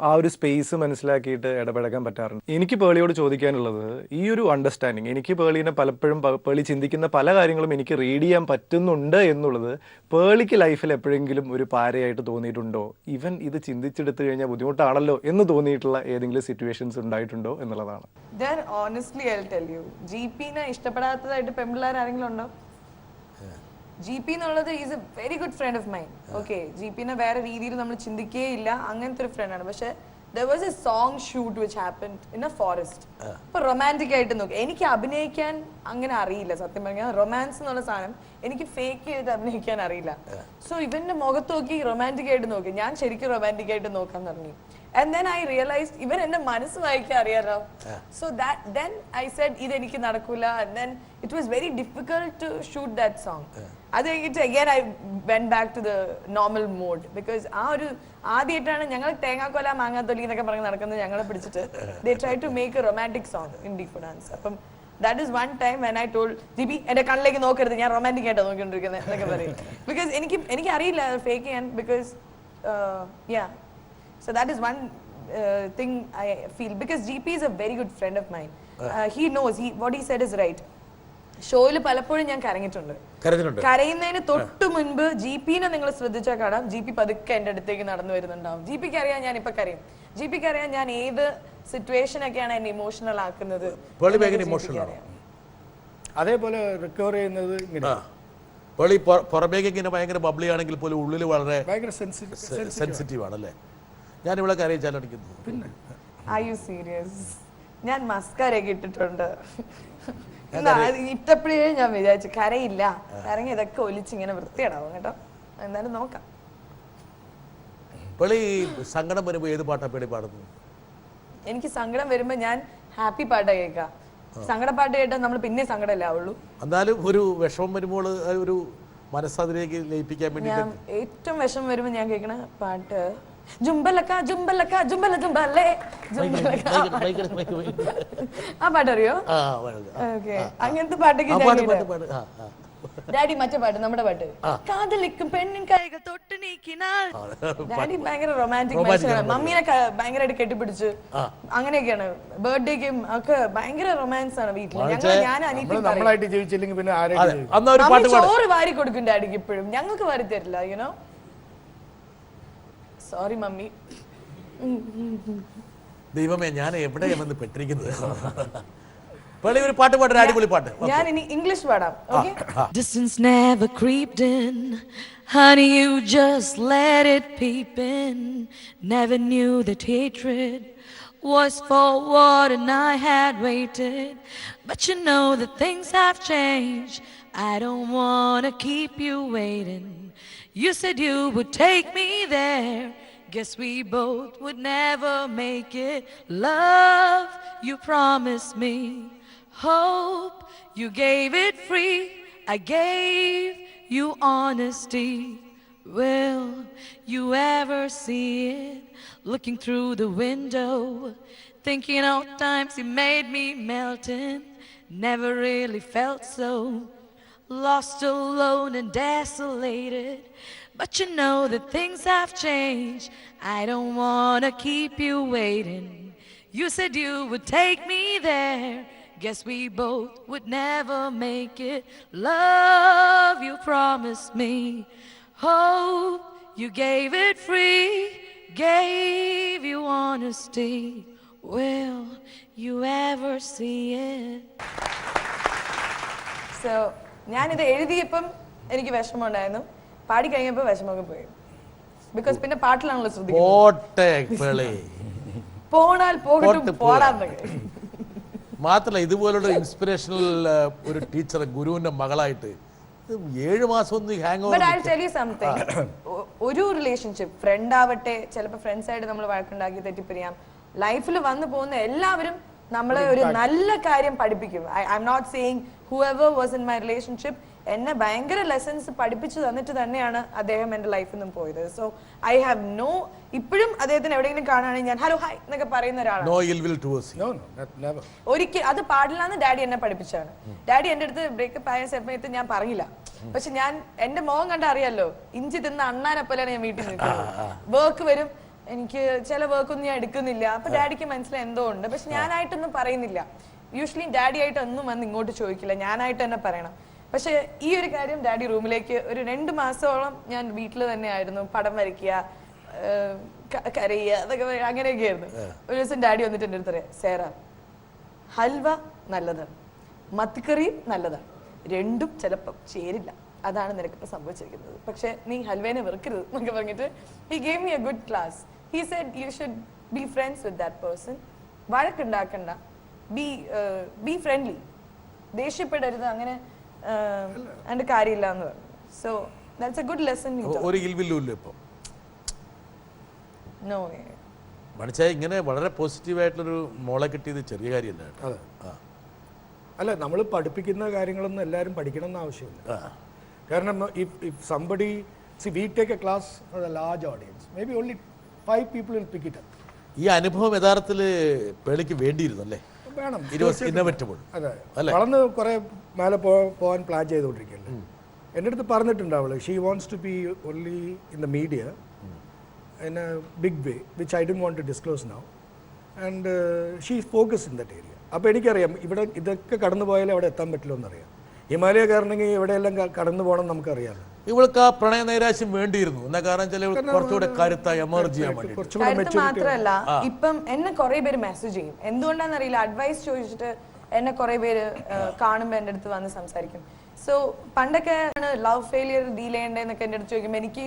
ആ ഒരു സ്പേസ് മനസ്സിലാക്കിയിട്ട് ഇടപഴകാൻ പറ്റാറുണ്ട്. എനിക്ക് പേളിയോട് ചോദിക്കാനുള്ളത് ഈ ഒരു അണ്ടർസ്റ്റാൻഡിങ്, എനിക്ക് പേളീനെ പലപ്പോഴും പേളി ചിന്തിക്കുന്ന പല കാര്യങ്ങളും എനിക്ക് റീഡ് ചെയ്യാൻ പറ്റുന്നുണ്ട് എന്നുള്ളത് പേളിക്ക് ലൈഫിൽ എപ്പോഴെങ്കിലും ഒരു പാരയായിട്ട് തോന്നിയിട്ടുണ്ടോ? ഇവൻ ഇത് ചിന്തിച്ചെടുത്തു കഴിഞ്ഞാൽ ബുദ്ധിമുട്ടാണല്ലോ എന്ന് തോന്നിയിട്ടുള്ള ഏതെങ്കിലും സിറ്റുവേഷൻസ് ഉണ്ടായിട്ടുണ്ടോ എന്നുള്ളതാണ്. Then honestly I'll tell you, GP-നെ ഇഷ്ടപ്പെടാത്തതായിട്ട് പെൺപിള്ളേർ ആരെങ്കിലും ഉണ്ടോ? GP എന്നുള്ളത് is a very good friend of mine. Okay, GP-നെ വേറെ രീതിയിൽ നമ്മൾ ചിന്തിക്കേ ഇല്ല, അങ്ങനത്തെ ഒരു ഫ്രണ്ടാണ്. പക്ഷെ there was a song shoot which happened in a forest. ഇപ്പൊ റൊമാൻറ്റിക് ആയിട്ട് നോക്കി, എനിക്ക് അഭിനയിക്കാൻ അങ്ങനെ അറിയില്ല സത്യം പറഞ്ഞാൽ. റൊമാൻസ് എന്നുള്ള സാധനം എനിക്ക് ഫേക്ക് ചെയ്തിട്ട് അഭിനയിക്കാൻ അറിയില്ല. സോ ഇവന്റെ മുഖത്ത് നോക്കി റൊമാൻറ്റിക് ആയിട്ട് നോക്കി, ഞാൻ ശരിക്കും റൊമാൻറ്റിക് ആയിട്ട് നോക്കാൻ തുടങ്ങി. And then I realized ഇവൻ എന്റെ മനസ്സ് വായിക്കാൻ അറിയാലോ. So then I said ഇതെനിക്ക് നടക്കൂല. And then it was very difficult to shoot that song. അത് കഴിഞ്ഞിട്ട് again I went back to the normal mode because ആ ഒരു ആദ്യമായിട്ടാണ് ഞങ്ങൾ തേങ്ങാക്കൊല മാങ്ങാത്തൊലി എന്നൊക്കെ പറഞ്ഞ് നടക്കുന്നത് ഞങ്ങളെ പിടിച്ചിട്ട് they tried to make a romantic song in Deepa Dance. അപ്പം that is one time when I told GP എന്റെ കണ്ണിലേക്ക് നോക്കരുത്, ഞാൻ റൊമാൻറ്റിക് ആയിട്ടാണ് നോക്കിക്കൊണ്ടിരിക്കുന്നത് എന്നൊക്കെ പറയും. ബിക്കോസ് എനിക്ക് അറിയില്ല ഫേക്ക് ചെയ്യാൻ. Because so that is one thing I feel, because GP is a very good friend of mine. He knows, what he said is right. ഷോയിൽ പലപ്പോഴും ഞാൻ കരഞ്ഞിട്ടുണ്ട്. കരയുന്നതിന് തൊട്ട് മുൻപ് GP-നെ നിങ്ങൾ ശ്രദ്ധിച്ചാൽ കാണാം, GP പതുക്കെ എൻ്റെ അടുത്തേക്ക് നടന്നു വരുന്നുണ്ടാവും. GP-ക്ക് അറിയാം ഞാൻ ഇപ്പൊ കരയും. GP-ക്ക് അറിയാം ഞാൻ ഏത് സിറ്റുവേഷൻ ഒക്കെയാണ് എന്നെ ഇമോഷണൽ ആക്കുന്നത്. അതേപോലെ റിക്കവർ ചെയ്യുന്നത് ഇങ്ങനെ പുറമേക്ക് ഭയങ്കര ബബ്ലി ആണെങ്കിൽ പോലും ഉള്ളിൽ വളരെ സെൻസിറ്റീവ് ആണല്ലേ. ഞാൻ ഇവിടെ കരയിച്ചാലടിക്കുന്നു. പിന്നെ Are you serious? ഞാൻ മസ്കാരയൊക്കെ ഇട്ടിട്ടുണ്ട്. ഇട്ടപ്പോഴേ ഞാൻ വിചാരിച്ചു കരയില്ല, കരങ്ങി ഇതൊക്കെ ഒലിച്ചിങ്ങനെ വൃത്തിയിടാവും കേട്ടോ. എന്തായാലും നോക്കാം. സങ്കടം വരുമ്പോ ഏത് പാട്ടാ പേടി പാടുന്നു? എനിക്ക് സങ്കടം വരുമ്പോ ഞാൻ ഹാപ്പി പാട്ടാ കേൾക്കാം. സങ്കടപ്പാട്ട് കേട്ടാൽ നമ്മൾ പിന്നെ സങ്കടമല്ലേ ആവുള്ളൂ. എന്നാലും ഒരു വിഷമം വരുമ്പോൾ ഒരു മനസ്സതിലേക്ക് ലയിപ്പിക്കാൻ വേണ്ടി ഞാൻ ഏറ്റവും വിഷമം വരുമ്പോ ഞാൻ കേൾക്കണ പാട്ട് ജുംബലക്ക ജുംബലക്ക ജുംബല ജുംബലേ ആ പാട്ടറിയോ? ഓക്കെ, അങ്ങനത്തെ പാട്ടൊക്കെ ഡാഡി. മറ്റേ പാട്ട്, നമ്മുടെ പാട്ട്, കാതലിക്കും പെണ്ണിൻ കൈകൾ തൊട്ട് നീക്കിനാൽ. ഡാഡി ഭയങ്കര റൊമാൻറ്റിക് മനുഷ്യനാണ്. മമ്മീനെ ഭയങ്കരമായിട്ട് കെട്ടിപ്പിടിച്ച് അങ്ങനെയൊക്കെയാണ്. ബർത്ത്ഡേക്കും ഒക്കെ ഭയങ്കര റൊമാൻസ് ആണ് വീട്ടിൽ. ഞാൻ ചോറ് വാരി കൊടുക്കും ഡാഡിക്ക് ഇപ്പോഴും, ഞങ്ങൾക്ക് വാരി തരില്ല. You know, sorry mummy. ദൈവമേ, ഞാൻ എവിടെയാണെന്ന് പെട്ടിരിക്കുന്നത്. ഒരു പാട്ട് പാട്ട്, അടിപൊളി പാട്ട്. ഞാൻ ഇനി ഇംഗ്ലീഷ് പാടാം. Okay. Distance never creeped in, honey, you just let it peep in. Never knew that hatred was for what and I had waited. But you know that things have changed, I don't wanna keep you waiting. You said you would take me there, guess we both would never make it. Love, you promised me. Hope, you gave it free. I gave you honesty. Will you ever see it? Looking through the window, thinking of times you made me melting. Never really felt so lost, alone and desolated. But you know that things have changed, I don't wanna keep you waiting. You said you would take me there, guess we both would never make it. Love, you promised me. Hope, you gave it free. Gave you honesty. Will you ever see it? So ഞാനിത് എഴുതിയപ്പം എനിക്ക് വിഷമമുണ്ടായിരുന്നു, പാടി കഴിഞ്ഞപ്പോൾ വിഷമമൊക്കെ പോയി. Because പിന്നെ പാട്ടിലാണല്ലോ ശ്രദ്ധിക്കുന്നത്. പോണാൽ പോകട്ടെ പോടാന്നൊക്കെ. മാത്രമല്ല, ഇതുപോലുള്ള ഇൻസ്പിറേഷണൽ ഒരു ടീച്ചർ, ഗുരുവിന്റെ മകളായിട്ട് 7 മാസം ഒന്നും hang But I'll tell you something. ഒരു റിലേഷൻഷിപ്പ് ഫ്രണ്ട് ആവട്ടെ, ചിലപ്പോൾ ഫ്രണ്ട്സ് ആയിട്ട് നമ്മൾ വഴക്കുണ്ടാക്കി തെറ്റിപ്പിരിയാം. ലൈഫിൽ വന്നു പോകുന്ന എല്ലാവരും നമ്മളെ ഒരു നല്ല കാര്യം പഠിപ്പിക്കും. I'm not saying whoever was in my relationship എന്നെ ഭയങ്കര ലെസൺസ് പഠിപ്പിച്ചു തന്നിട്ട് തന്നെയാണ് അദ്ദേഹം എൻ്റെ ലൈഫിൽ നിന്നും പോയത്. സോ ഐ ഹാവ് നോ, ഇപ്പോഴും അദ്ദേഹത്തിന് എവിടെയെങ്കിലും കാണുകയാണെങ്കിൽ ഞാൻ ഹലോ ഹായ് എന്നൊക്കെ പറയുന്ന ഒരാളാണ്. ഒരിക്കൽ അത് പാടില്ലാന്ന് ഡാഡി എന്നെ പഠിപ്പിച്ചാണ്. ഡാഡി എൻ്റെ അടുത്ത് ബ്രേക്കപ്പ് ആയ സമയത്ത് ഞാൻ പറഞ്ഞില്ല. പക്ഷെ ഞാൻ എന്റെ മുഖം കണ്ട അറിയാലോ, ഇഞ്ചി തിന്ന അണ്ണാനെ പോലെയാണ് ഞാൻ വീട്ടിൽ നിൽക്കുന്നത്. വർക്ക് വരും, എനിക്ക് ചില വർക്കൊന്നും ഞാൻ എടുക്കുന്നില്ല. അപ്പൊ ഡാഡിക്ക് മനസ്സിലായി എന്തോ ഉണ്ട്. പക്ഷെ ഞാനായിട്ടൊന്നും പറയുന്നില്ല. യൂഷ്വലി ഡാഡി ആയിട്ട് ഒന്നും വന്ന് ഇങ്ങോട്ട് ചോദിക്കില്ല, ഞാനായിട്ട് തന്നെ പറയണം. പക്ഷെ ഈ ഒരു കാര്യം ഡാഡി റൂമിലേക്ക് ഒരു 2 മാസത്തോളം ഞാൻ വീട്ടിൽ തന്നെ ആയിരുന്നു. പടം വരയ്ക്കുക, കരയുക, അതൊക്കെ അങ്ങനെയൊക്കെ ആയിരുന്നു. ഒരു ദിവസം ഡാഡി വന്നിട്ട് എൻ്റെ അടുത്ത് പറയാം, സേറ ഹൽവ നല്ലതാണ്, മത്തിക്കറിയും നല്ലതാണ്, രണ്ടും ചിലപ്പം ചേരില്ല, അതാണ് നിനക്കിപ്പോൾ സംഭവിച്ചിരിക്കുന്നത്. പക്ഷെ നീ ഹൽവേനെ വെറുക്കരുത് എന്നൊക്കെ പറഞ്ഞിട്ട് he gave me a good class. He said you should be friends with that person. വഴക്കുണ്ടാക്കണ്ട, be friendly, ദേഷ്യപ്പെടരുത്, അങ്ങനെ അതിന്റെ കാര്യമില്ല എന്ന് പറഞ്ഞു. So that's A good lesson. ഒരു ഇൽവില്ല ഇപ്പം നോ മണിച്ചായി ഇങ്ങനെ വളരെ പോസിറ്റീവായിട്ടുള്ളൊരു മോളെ കിട്ടിയത് ചെറിയ കാര്യമല്ല. അതെ, അല്ല നമ്മൾ പഠിപ്പിക്കുന്ന കാര്യങ്ങളൊന്നും എല്ലാവരും പഠിക്കണം എന്ന് ആവശ്യമില്ല. കാരണം if somebody, see we take a class for a large audience, maybe only 5 people will pick it up. ഈ അനുഭവം യഥാർത്ഥത്തിൽ പേളിക്ക് വേണ്ടിയിരുന്നു അല്ലേ? വേണം, ഇന്നോവേറ്റബിൾ. അതെ, വളർന്ന് കുറെ മേലെ പോകാൻ പ്ലാൻ ചെയ്തുകൊണ്ടിരിക്കുകയല്ലേ. എൻ്റെ അടുത്ത് പറഞ്ഞിട്ടുണ്ട് അവള്, she wants to be only in the media in a big way, which I didn't want to disclose now, and she is focused in that area. അപ്പോൾ എനിക്കറിയാം ഇവിടെ ഇതൊക്കെ കടന്നു പോയാലേ അവിടെ എത്താൻ പറ്റില്ല എന്നറിയാം. ഹിമാലയ കയറണമെങ്കിൽ എവിടെയെല്ലാം കടന്നു പോകണം നമുക്കറിയാമല്ലോ. ഇവൾക്ക് ആ പ്രണയ നൈരാശ്യം വേണ്ടിയിരുന്നു എന്നാ കാരണം കുറച്ചുകൂടെ കരുത്തായി എമർജ് ചെയ്യാൻ വേണ്ടി. മാത്രമല്ല ഇപ്പം എന്നെ കുറെ പേര് മെസ്സേജ് ചെയ്യും, എന്തുകൊണ്ടാണെന്നറിയില്ല, അഡ്വൈസ് ചോദിച്ചിട്ട് എന്നെ കുറെ പേര് കാണുമ്പോൾ എൻ്റെ അടുത്ത് വന്ന് സംസാരിക്കും. സോ പണ്ടൊക്കെ ലവ് ഫെയിലിയർ ഡീൽ ചെയ്യേണ്ടതെന്നൊക്കെ എൻ്റെ അടുത്ത് ചോദിക്കുമ്പോൾ എനിക്ക്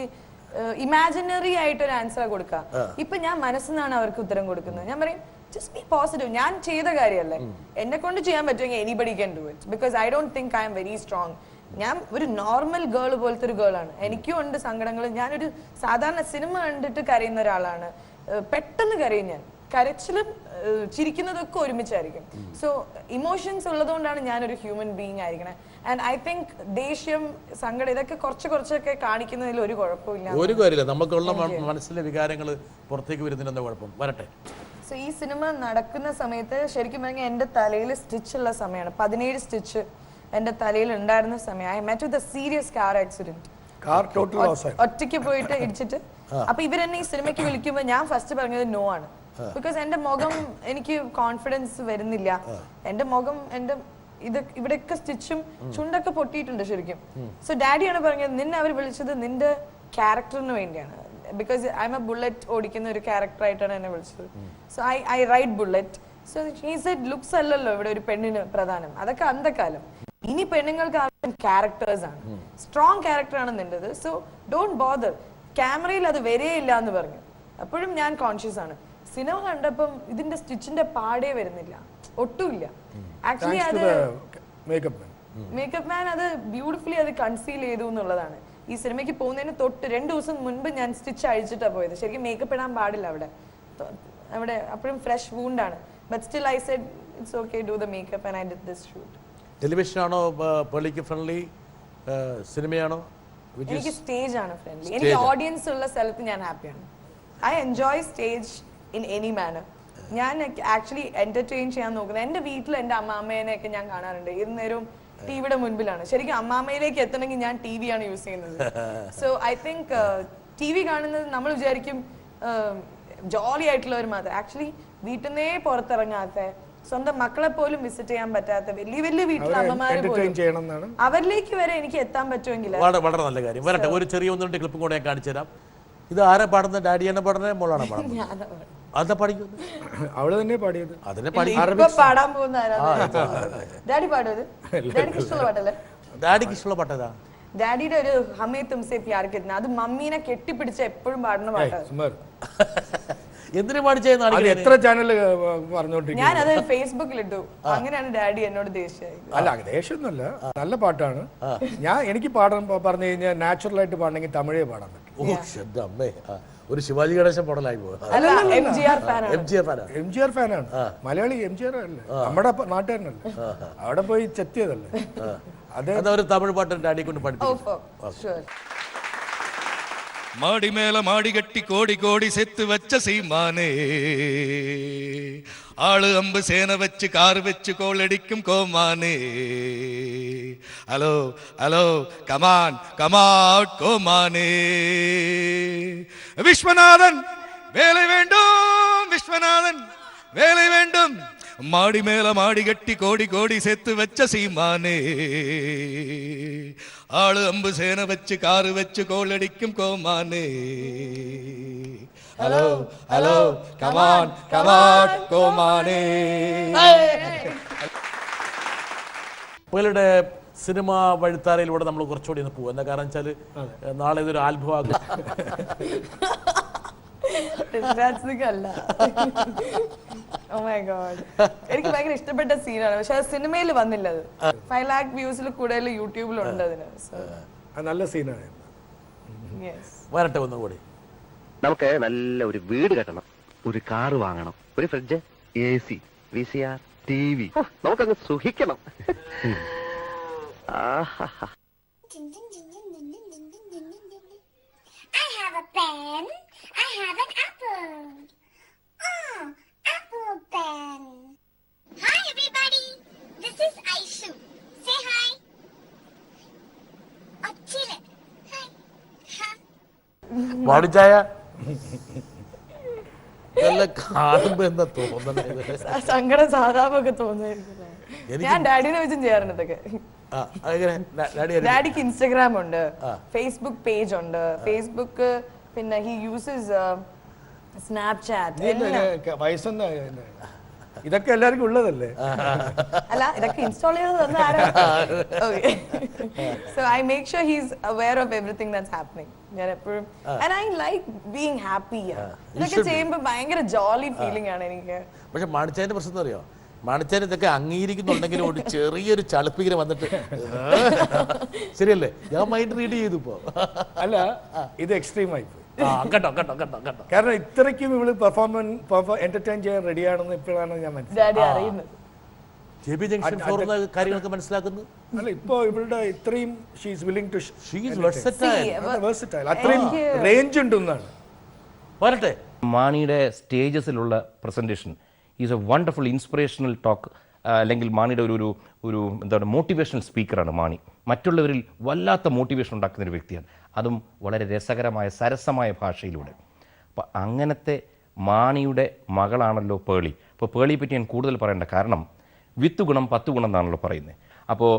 ഇമാജിനറി ആയിട്ടൊരു ആൻസർ കൊടുക്കാം. ഇപ്പൊ ഞാൻ മനസ്സിന്നാണ് അവർക്ക് ഉത്തരം കൊടുക്കുന്നത്. ഞാൻ പറയും just be positive. ഞാൻ ചെയ്ത കാര്യമല്ലേ, എന്നെ കൊണ്ട് ചെയ്യാൻ പറ്റുമെങ്കിൽ anybody can do it, because I don't think I am very strong. ഞാൻ ഒരു നോർമൽ ഗേൾ പോലത്തെ ഒരു ഗേൾ ആണ്. എനിക്കും ഉണ്ട് സങ്കടങ്ങൾ. ഞാനൊരു സാധാരണ സിനിമ കണ്ടിട്ട് കരയുന്ന ഒരാളാണ്. പെട്ടെന്ന് കരയും ഞാൻ. കരച്ചിലും ചിരിക്കുന്നതൊക്കെ ഒരുമിച്ചായിരിക്കും. സോ ഇമോഷൻസ് ഉള്ളതുകൊണ്ടാണ് ഞാനൊരു ഹ്യൂമൻ ബീങ് ആയിരിക്കണേ. ആൻഡ് ഐ തിങ്ക് ദേഷ്യം, സങ്കടം ഇതൊക്കെ കുറച്ചൊക്കെ കാണിക്കുന്നതിൽ ഒരു കുഴപ്പമില്ല. ഒരു കാര്യമില്ല, നമുക്കുള്ള മനസ്സിലെ വികാരങ്ങൾ പുറത്തേക്ക് വരുന്നതിന് കുഴപ്പം വരട്ടെ. സോ ഈ സിനിമ നടക്കുന്ന സമയത്ത് ശരിക്കും പറഞ്ഞാൽ എൻ്റെ തലയിൽ സ്റ്റിച്ച് ഉള്ള സമയമാണ്. 17 സ്റ്റിച്ച് എൻ്റെ തലയിൽ ഉണ്ടായിരുന്ന സമയം. I met with a serious car accident. ഒറ്റയ്ക്ക് പോയിട്ട് ഇടിച്ചിട്ട്. അപ്പൊ ഇവരെന്നെ ഈ സിനിമയ്ക്ക് വിളിക്കുമ്പോൾ ഞാൻ ഫസ്റ്റ് പറഞ്ഞത് നോ ആണ്. ബിക്കോസ് എൻ്റെ മുഖം, എനിക്ക് കോൺഫിഡൻസ് വരുന്നില്ല. എൻ്റെ മുഖം, എൻ്റെ ഇവിടെയൊക്കെ സ്റ്റിച്ചും ചുണ്ടൊക്കെ പൊട്ടിയിട്ടുണ്ട് ശരിക്കും. സോ ഡാഡിയാണ് പറഞ്ഞത് നിന്നെ അവർ വിളിച്ചത് നിന്റെ ക്യാരക്ടറിന് വേണ്ടിയാണ്. Because I M A bullet ഓടിക്കുന്ന ഒരു ക്യാരക്ടർ ആയിട്ടാണ് എന്നെ വിളിച്ചത്. So I ride bullet. So he said looks അല്ലല്ലോ ഇവിടെ ഒരു പെണ്ണിന് പ്രധാനം, അതൊക്കെ അന്തക്കാലം. ഇനി പെണ്ണുങ്ങൾക്ക് ആവശ്യം ക്യാരക്ടേഴ്സ് ആണ്, സ്ട്രോങ് ക്യാരക്ടർ ആണ് നിന്റേത്. സോ ഡോണ്ട് ബോദർ, ക്യാമറയിൽ അത് വരെയില്ല എന്ന് പറഞ്ഞു. അപ്പോഴും ഞാൻ കോൺഷ്യസ് ആണ്. സിനിമ കണ്ടപ്പം ഇതിന്റെ സ്റ്റിച്ചിന്റെ പാടേ വരുന്നില്ല, ഒട്ടുമില്ല. ആക്ച്വലി അത് മേക്കപ്പ് മാൻ അത് ബ്യൂട്ടിഫുള്ളി അത് കൺസീൽ ചെയ്തു എന്നുള്ളതാണ്. ഈ സിനിമയ്ക്ക് പോകുന്നതിന് തൊട്ട് 2 ദിവസം മുൻപ് ഞാൻ സ്റ്റിച്ച് അഴിച്ചിട്ടാണ് പോയത്. ശരിക്കും മേക്കപ്പ് ഇടാൻ പാടില്ല അവിടെ അപ്പോഴും ഫ്രഷ് വൂണ്ടാണ്. But still I said it's okay, do the makeup and I did this shoot. Television ആണോ പേളിക്ക് ഫ്രണ്ട്ലി, സിനിമയാണോ? എനിക്ക് സ്റ്റേജ് ആണ് ഫ്രണ്ട്ലി. എനിക്ക് ഓഡിയൻസ് ഉള്ള സ്ഥലത്ത് ഞാൻ ഹാപ്പിയാണ്. I enjoy stage in any manner. ഞാൻ ആക്ച്വലി എന്റർടൈൻ ചെയ്യാൻ നോക്കുന്നത്. എൻ്റെ വീട്ടിൽ എൻ്റെ അമ്മാമ്മേനെയൊക്കെ ഞാൻ കാണാറുണ്ട്, ഇരുന്നേരവും ടിവിയുടെ മുൻപിലാണ്. ശരിക്കും അമ്മാമ്മയിലേക്ക് എത്തണമെങ്കിൽ ഞാൻ ടി വി ആണ് യൂസ് ചെയ്യുന്നത്. So I think T V കാണുന്നത് നമ്മൾ വിചാരിക്കും ജോളി ആയിട്ടുള്ളവർ മാത്രം. ആക്ച്വലി വീട്ടിൽ നിന്നേ പുറത്തിറങ്ങാത്ത, സ്വന്തം മക്കളെ പോലും വിസിറ്റ് ചെയ്യാൻ പറ്റാത്ത വലിയ വലിയ വീട്ടിലെ അമ്മമാരെ പോലും അവരിലേക്ക് വരെ എനിക്ക് എത്താൻ പറ്റുമെങ്കിൽ വളരെ നല്ല കാര്യം. വരട്ടെ, ഒരു ചെറിയ 1-2 ക്ലിപ്പും കൂടെ ഞാൻ കാണിച്ചു തരാം. ഇത് ആരാ പാടുന്നത്? ഡാഡിയാണ് പാടുന്നത്, മോളാണ് പാടുന്നത്? അതാ പഠിക്കുന്നത്, അവള് തന്നെ പാടിയത്. അതിനെ പാടാൻ പോകുന്ന ഡാഡി പാടുന്നത്. ഡാഡിക്ക് ഇഷ്ടമുള്ള പാട്ടല്ലേ? ഡാഡിക്ക് ഇഷ്ടമുള്ള പാട്ടേതാ? ഡാഡിയുടെ ഒരു ഹമേ തുംസെ പ്യാർ കിतना, അത് മമ്മീനെ കെട്ടിപ്പിടിച്ച് എപ്പോഴും പാടുന്ന പാട്ടാണ്. എന്തിനു പാടിച്ചേന്ന് അത് എത്ര ചാനൽ പറഞ്ഞോണ്ടിരിക്കും. ഞാൻ അത് ഫേസ്ബുക്കിലിട്ടു, അങ്ങനെയാണ് ഡാഡി എന്നോട് ദേഷ്യമായത്. അല്ല ദേഷ്യമൊന്നുമല്ല, നല്ല പാട്ടാണ്. എനിക്ക് പാടാൻ പറഞ്ഞു കഴിഞ്ഞാൽ നാച്ചുറൽ ആയിട്ട് പാടണമെങ്കിൽ തമിഴേ പാടാൻ പറ്റും. അമ്മേ, ഒരു ശിവാജി ഗണേശൻ മോഡലായി പോയി. MGR ഫാനാണ്, മലയാളി MGR അല്ലേ, നമ്മുടെ നാട്ടുകാരനല്ലേ, അവിടെ പോയി ചെത്തിയതല്ലേ. ഒരു തമിഴ് പാട്ട് ഡാഡി കൊണ്ട് പഠിപ്പിക്കും. மாடி மேல மாடி கட்டி கோடி கோடி செத்து வச்ச சீமானே, ஆளு அம்பு சேனை வச்சு காரு வச்சு கோளடிக்கும் கோமானே. ஹலோ ஹலோ கமான் கமான் கோமானே. விஸ்வநாதன் வேலை வேண்டும், விஸ்வநாதன் வேலை வேண்டும். மாடி மேல மாடி கட்டி கோடி கோடி செத்து வச்ச சீமானே, ஆளு அம்பு சேனை வச்சு காரு வச்சு கோளடிக்கும் கோமானே. ஹலோ ஹலோ கமான் கமான் கோமானே. പേളിയുടെ സിനിമ വഴിത്താരയിലൂടെ നമ്മൾ കുറച്ചുകൂടി ഒന്ന് പോകും. എന്താ കാരണം വെച്ചാൽ നാളെ ഇതൊരു ആൽബം ആകും. എനിക്ക് ഭയങ്കര ഇഷ്ടപ്പെട്ട സീനാണ്, പക്ഷെ അത് സിനിമയിൽ വന്നില്ല. അത് 5 lakh വ്യൂസിൽ കൂടുതൽ യൂട്യൂബിലുണ്ട് അതിന്. നല്ല സീനാണ്. വരട്ടെ ഒന്നുകൂടി. നമുക്ക് നല്ല ഒരു വീട് കെട്ടണം, ഒരു കാറ് വാങ്ങണം, ഒരു ഫ്രിഡ്ജ്, AC, VCR, TV, നമുക്കങ്ങ് സുഖിക്കണം. I have a pen. I have an apple. Oh, apple pen. Hi everybody. This is Aishu. Say hi. Oh, chile. Hi. പാടിച്ചായ കാണുമ്പോ എന്താ തോന്നുന്നത്? സങ്കടം സാധാരണ തോന്നുന്നു. ഞാൻ ഡാഡിനെ വെച്ചും ചെയ്യാറുണ്ട് ഇതൊക്കെ. ഡാഡിക്ക് ഇൻസ്റ്റഗ്രാം ഉണ്ട്, ഫേസ്ബുക്ക് പേജ് ഉണ്ട്, ഫേസ്ബുക്ക്, പിന്നെ ഹി യൂസസ് സ്നാപ്ചാറ്റ്. വയസ്സൊന്നും ഇതൊക്കെ എല്ലാവർക്കും ഉള്ളതല്ലേ? അല്ല, ഇതൊക്കെ ഇൻസ്റ്റാൾ ചെയ്ത് തന്ന ആരാണ്? So I make sure he is aware of everything that's happening. ഞാൻ എപ്പോഴും and I like being happy. ഇതൊക്കെ ചെയ്യുമ്പോൾ ഭയങ്കര ജോളി ഫീലിംഗ് ആണ് എനിക്ക്. പക്ഷെ മാണിച്ചായന്റെ പ്രശ്നം അറിയോ? മാണിച്ചാൻ ഇതൊക്കെ അംഗീകരിക്കുന്നുണ്ടെങ്കിലും ഒരു ചെറിയൊരു ചളുപ്പിങ്ങനെ വന്നിട്ട് ശരിയല്ലേ, ഞാൻ മൈൻഡ് റീഡ് ചെയ്തു ഇപ്പോ. അല്ല, ഇത് എക്സ്ട്രീം ആയി പോയി. കേട്ടോ കേട്ടോ കേട്ടോ കേട്ടോ. കാരണം ഇത്രയ്ക്കും ഇവള് എന്റർടൈൻ ചെയ്യാൻ റെഡിയാണെന്ന് ഇപ്പോഴാണ് ഞാൻ മനസ്സിലാക്കുന്നത്. JB ജംഗ്ഷൻ കാര്യങ്ങളൊക്കെ മനസ്സിലാക്കുന്നു. അല്ല, ഇപ്പൊ ഇവളുടെ ഇത്രയും ഷീസ് വില്ലിംഗ് ടു വെർസറ്റൈൽ, അത്രയും റേഞ്ച് ഉണ്ടെന്നാണ്. വരട്ടെ. മാണിയുടെ സ്റ്റേജസിലുള്ള presentation is a wonderful inspirational talk. അല്ലെങ്കിൽ മാണിയുടെ ഒരു എന്താണ് മോട്ടിവേഷണൽ സ്പീക്കറാണ് മാണി. മറ്റുള്ളവരിൽ വല്ലാത്ത മോട്ടിവേഷൻ ഉണ്ടാക്കുന്ന ഒരു വ്യക്തിയാണ്, അതും വളരെ രസകരമായ സരസമായ ഭാഷയിലൂടെ. അപ്പോൾ അങ്ങനത്തെ മാണിയുടെ മകളാണല്ലോ പേളി. അപ്പോൾ പേളിയെ പറ്റി ഞാൻ കൂടുതൽ പറയേണ്ട കാരണം 10 ഗുണം 10 ഗുണം എന്നാണല്ലോ പറയുന്നത്. അപ്പോൾ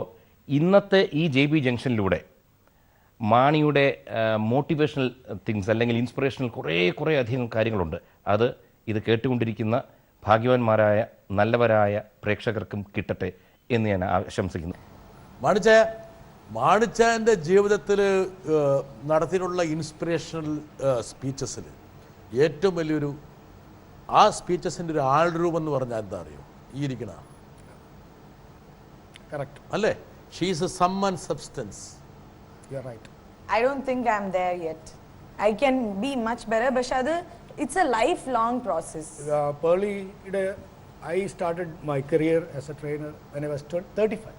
ഇന്നത്തെ ഈ JB ജംഗ്ഷനിലൂടെ മാണിയുടെ മോട്ടിവേഷണൽ തിങ്സ് അല്ലെങ്കിൽ ഇൻസ്പിറേഷണൽ കുറേ അധികം കാര്യങ്ങളുണ്ട്. അത് ഇത് കേട്ടുകൊണ്ടിരിക്കുന്ന ഭാഗ്യവാന്മാരായ നല്ലവരായ പ്രേക്ഷകർക്കും കിട്ടട്ടെ എന്ന് ഞാൻ ആശംസിക്കുന്നു. മാണിച്ചായൻ്റെ ജീവിതത്തിൽ നടത്തിയിട്ടുള്ള ഇൻസ്പിറേഷണൽ സ്പീച്ചസിൽ ഏറ്റവും വലിയൊരു ആ സ്പീച്ചസിൻ്റെ ഒരു ആൾ രൂപം എന്ന് പറഞ്ഞാൽ എന്താ അറിയോ? ഈ ഇരിക്കണ കറക്റ്റ് അല്ലേ? She is a sum and substance. You are right. I don't think I'm there yet. I can be much better, പക്ഷെ അത് it's a lifelong process. Pearly, I started my career as a trainer when I was 35.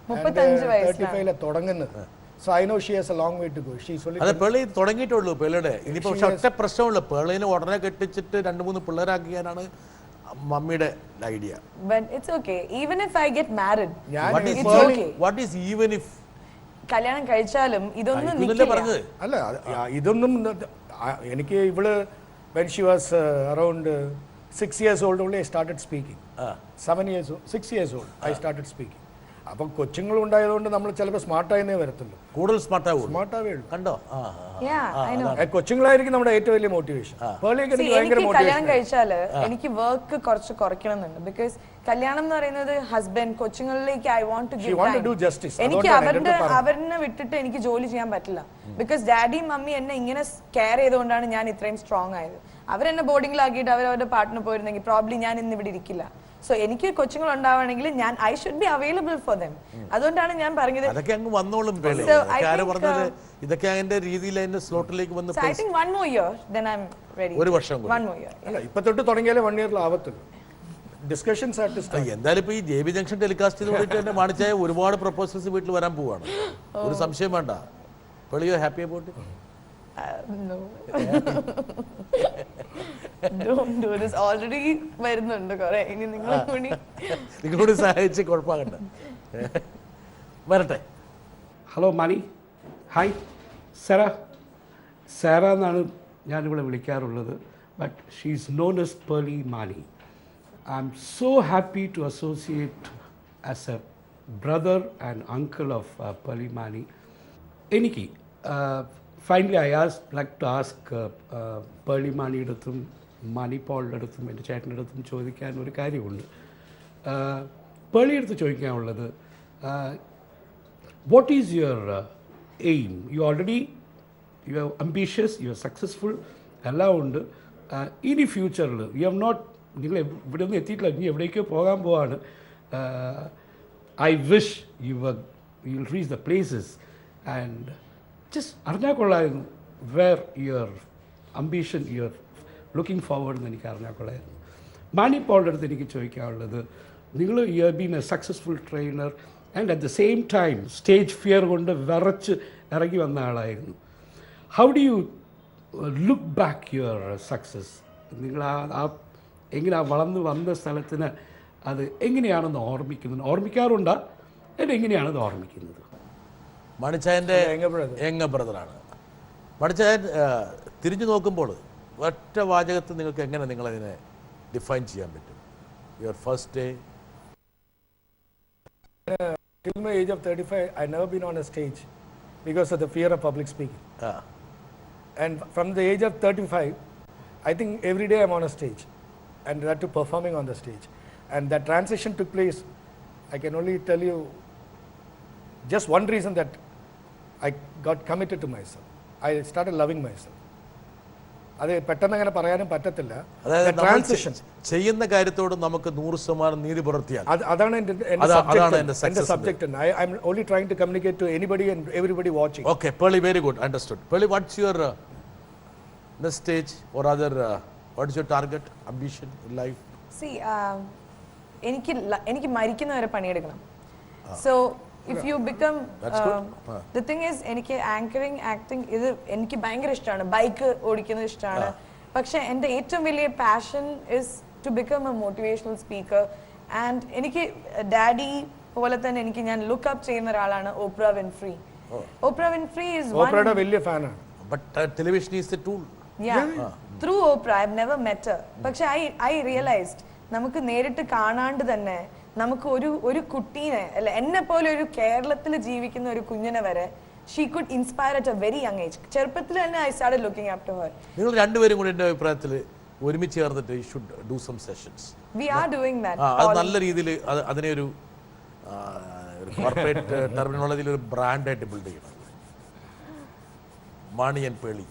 35 വയസ്സിലാണ് തുടങ്ങുന്നത്. So I know she has a long way to go. She's only അതെ, പേളി തുടങ്ങിയിട്ടുള്ളൂ. പേളിയുടെ ഇനിയിപ്പോൾ പക്ഷെ ഒറ്റ പ്രശ്നമുള്ളൂ, പേളിനെ ഉടനെ കെട്ടിച്ചിട്ട് 2-3 പിള്ളേരാക്കിയാനാണ് മമ്മിയുടെ idea. But it's okay. Even if I get married, it's okay. What is even if? കല്യാണം കഴിച്ചാലും ഇതൊന്നും പറഞ്ഞത് അല്ല, ഇതൊന്നും എനിക്ക് ഇവള് when she was around 6 years old only I started speaking. 6 years old I started speaking. അപ്പം കൊച്ചുങ്ങൾ ഉണ്ടായതുകൊണ്ട് നമ്മൾ ചിലപ്പോൾ സ്മാർട്ടായെന്നേ വരത്തുള്ളൂ, കൂടുതൽ സ്മാർട്ടാവേ കണ്ടോ. കൊച്ചുങ്ങളായിരിക്കും നമ്മുടെ ഏറ്റവും വലിയ മോട്ടിവേഷൻ. കല്യാണം കഴിച്ചാല് എനിക്ക് വർക്ക് കുറച്ച് കുറയ്ക്കണം എന്നുണ്ട്. ബിക്കോസ് കല്യാണം എന്ന് പറയുന്നത് ഹസ്ബൻഡ് കൊച്ചുങ്ങളിലേക്ക് I want to do justice. എനിക്ക് അവരെ വിട്ടിട്ട് എനിക്ക് ജോലി ചെയ്യാൻ പറ്റില്ല. ബിക്കോസ് ഡാഡി മമ്മി എന്നെ ഇങ്ങനെ കെയർ ചെയ്തുകൊണ്ടാണ് ഞാൻ ഇത്രയും സ്ട്രോങ് ആയത്. അവരെന്നെ ബോർഡിങ്ങിലാക്കിയിട്ട് അവരവരുടെ പാർട്ട്ണർ പോയിരുന്നെങ്കിൽ പ്രോബ്ലി ഞാൻ ഇന്ന് ഇവിടെ ഇരിക്കില്ല. സോ എനിക്ക് കൊച്ചുങ്ങൾ ഉണ്ടാവണമെങ്കിൽ I should be available for them. അതുകൊണ്ടാണ് ഞാൻ പറഞ്ഞത് അതൊക്കെ അങ്ങ് വന്നോളും. ഇതൊക്കെ അതിന്റെ രീതിയിൽ അതിന്റെ സ്ലോട്ടിലേക്ക് വന്ന് I think 1 more year then I'm ready. ഒരു വർഷം 1 more year. അല്ല ഇപ്പൊ തൊട്ട് തുടങ്ങിയാലേ 1 ഇയറിൽ ആവത്തുള്ളൂ. ഡിസ്കഷൻസ് ആയിട്ട് സ്റ്റാർട്ട്. എന്തായാലും ഇപ്പൊ ഈ JB ജംഗ്ഷൻ ടെലികാസ്റ്റ് ചെയ്തുകൊണ്ട് തന്നെ മാണിച്ചായ ഒരുപാട് പ്രപ്പോസൽസ് വീട്ടിൽ വരാൻ പോവാണ്. ഒരു സംശയം വേണ്ട. Pearle you happy about it? No. Don't do this. Already വരുന്നുണ്ട് കുറെ. ഇനി നിങ്ങളോട് സഹായിച്ച് കുഴപ്പമാകണ്ട. വരട്ടെ. ഹലോ മാണി. ഹായ് സാറ എന്നാണ് ഞാനിവിടെ വിളിക്കാറുള്ളത്. But she is known as Pearle Maaney. I am so happy to associate as a brother and uncle of Pearle Maaney. എനിക്ക് finally I like to ask Pearle മാണിയുടെ അടുത്തും മാണി പോളിൻ്റെ അടുത്തും എൻ്റെ ചേട്ടൻ്റെ അടുത്തും ചോദിക്കാൻ ഒരു കാര്യമുണ്ട്. പേളിയുടെ അടുത്ത് ചോദിക്കാനുള്ളത്, what is your aim? You already you are ambitious, you are successful, എല്ലാം ഉണ്ട്. ഇനി ഫ്യൂച്ചറിൽ യു ഹവ് നോട്ട്, നിങ്ങൾ ഇവിടെ ഒന്നും എത്തിയിട്ടില്ല, ഇനി എവിടേക്കോ പോകാൻ പോവാണ്. I wish you will reach the places and just അറിഞ്ഞാൽ കൊള്ളായിരുന്നു where your ambition, your looking forward എന്ന് എനിക്ക് അറിഞ്ഞാൽ കൊള്ളായിരുന്നു. മാണി പോളിൻ്റെ അടുത്ത് എനിക്ക് ചോദിക്കാനുള്ളത്, നിങ്ങൾ you have been A successful trainer and at the same time stage fear കൊണ്ട് വിറച്ച് ഇറങ്ങി വന്ന ആളായിരുന്നു. How do you look back your success? നിങ്ങൾ എങ്ങനെ വളർന്നു വന്ന സ്ഥലത്തിന് അത് എങ്ങനെയാണെന്ന് ഓർമ്മിക്കാറുണ്ടോ? എങ്ങനെയാണത് ഓർമ്മിക്കുന്നത്? മണിച്ചായൻ്റെ യങ്ങ ബ്രദറാണ് മണിച്ചായൻ. തിരിഞ്ഞു നോക്കുമ്പോൾ ഒറ്റ വാചകത്തിൽ നിങ്ങൾക്ക് എങ്ങനെ നിങ്ങളതിനെ ഡിഫൈൻ ചെയ്യാൻ പറ്റും? Your first day. Till my age of 35, I never been on a stage because of the fear of public speaking. And from the age of 35, I think every day I'm on a stage, and that too performing on the stage. And that transition took place. I can only tell you just one reason that I got committed to myself. I started loving myself. അത് പെട്ടെന്ന് അങ്ങനെ പറയാനും പറ്റത്തില്ല. Transition ചെയ്യുന്ന കാര്യത്തോട് നമുക്ക് 100% നീതി പുലർത്തിയാൽ അതാണ് എൻ്റെ subject. I am only trying to communicate to anybody and everybody watching. Okay Pearle, very good, understood. Pearle, what's your next stage or other what's your target, ambition in life? See എനിക്ക് മരിക്കുന്നവരെ പണിയെടുക്കണം. So if you become the thing is എനിക്ക് anchoring, acting ഇത് എനിക്ക് ഭയങ്കര ഇഷ്ടമാണ്. Bike ഓടിക്കുന്നത് ഇഷ്ടമാണ്. പക്ഷെ എൻ്റെ ഏറ്റവും വലിയ passion is to become a motivational speaker. And എനിക്ക് ഡാഡി പോലെ തന്നെ ഞാൻ ലുക്ക് അപ്പ് ചെയ്യുന്ന ഒരാളാണ് Oprah Winfrey. Oprah Winfrey is ഓപ്രയുടെ വലിയ ഫാനാണ്. But television is a tool. through Oprah I've never met her. പക്ഷെ I realized നമുക്ക് നേരിട്ട് കാണാണ്ട് തന്നെ നമുക്ക് ഒരു കുട്ടീനെ അല്ല എന്നെ പോലെ ഒരു കേരളത്തിൽ ജീവിക്കുന്ന ഒരു കുഞ്ഞിനെ വരെ she could inspire at a very young age. ചെറുപ്പത്തിൽ തന്നെ I started looking up to her. നിങ്ങൾ രണ്ടുപേരും കൂടി എൻ്റെ അഭിപ്രായത്തിൽ ഒരുമിച്ച് ചേർന്നിട്ട് you should do some sessions. We are doing that. അത് നല്ല രീതിയിൽ അതിനെ ഒരു കോർപ്പറേറ്റ് ടെർമിനോളജിയിൽ ഒരു ബ്രാൻഡായിട്ട് ബിൽഡ് ചെയ്യണം. മാണി ആൻഡ് പേളി.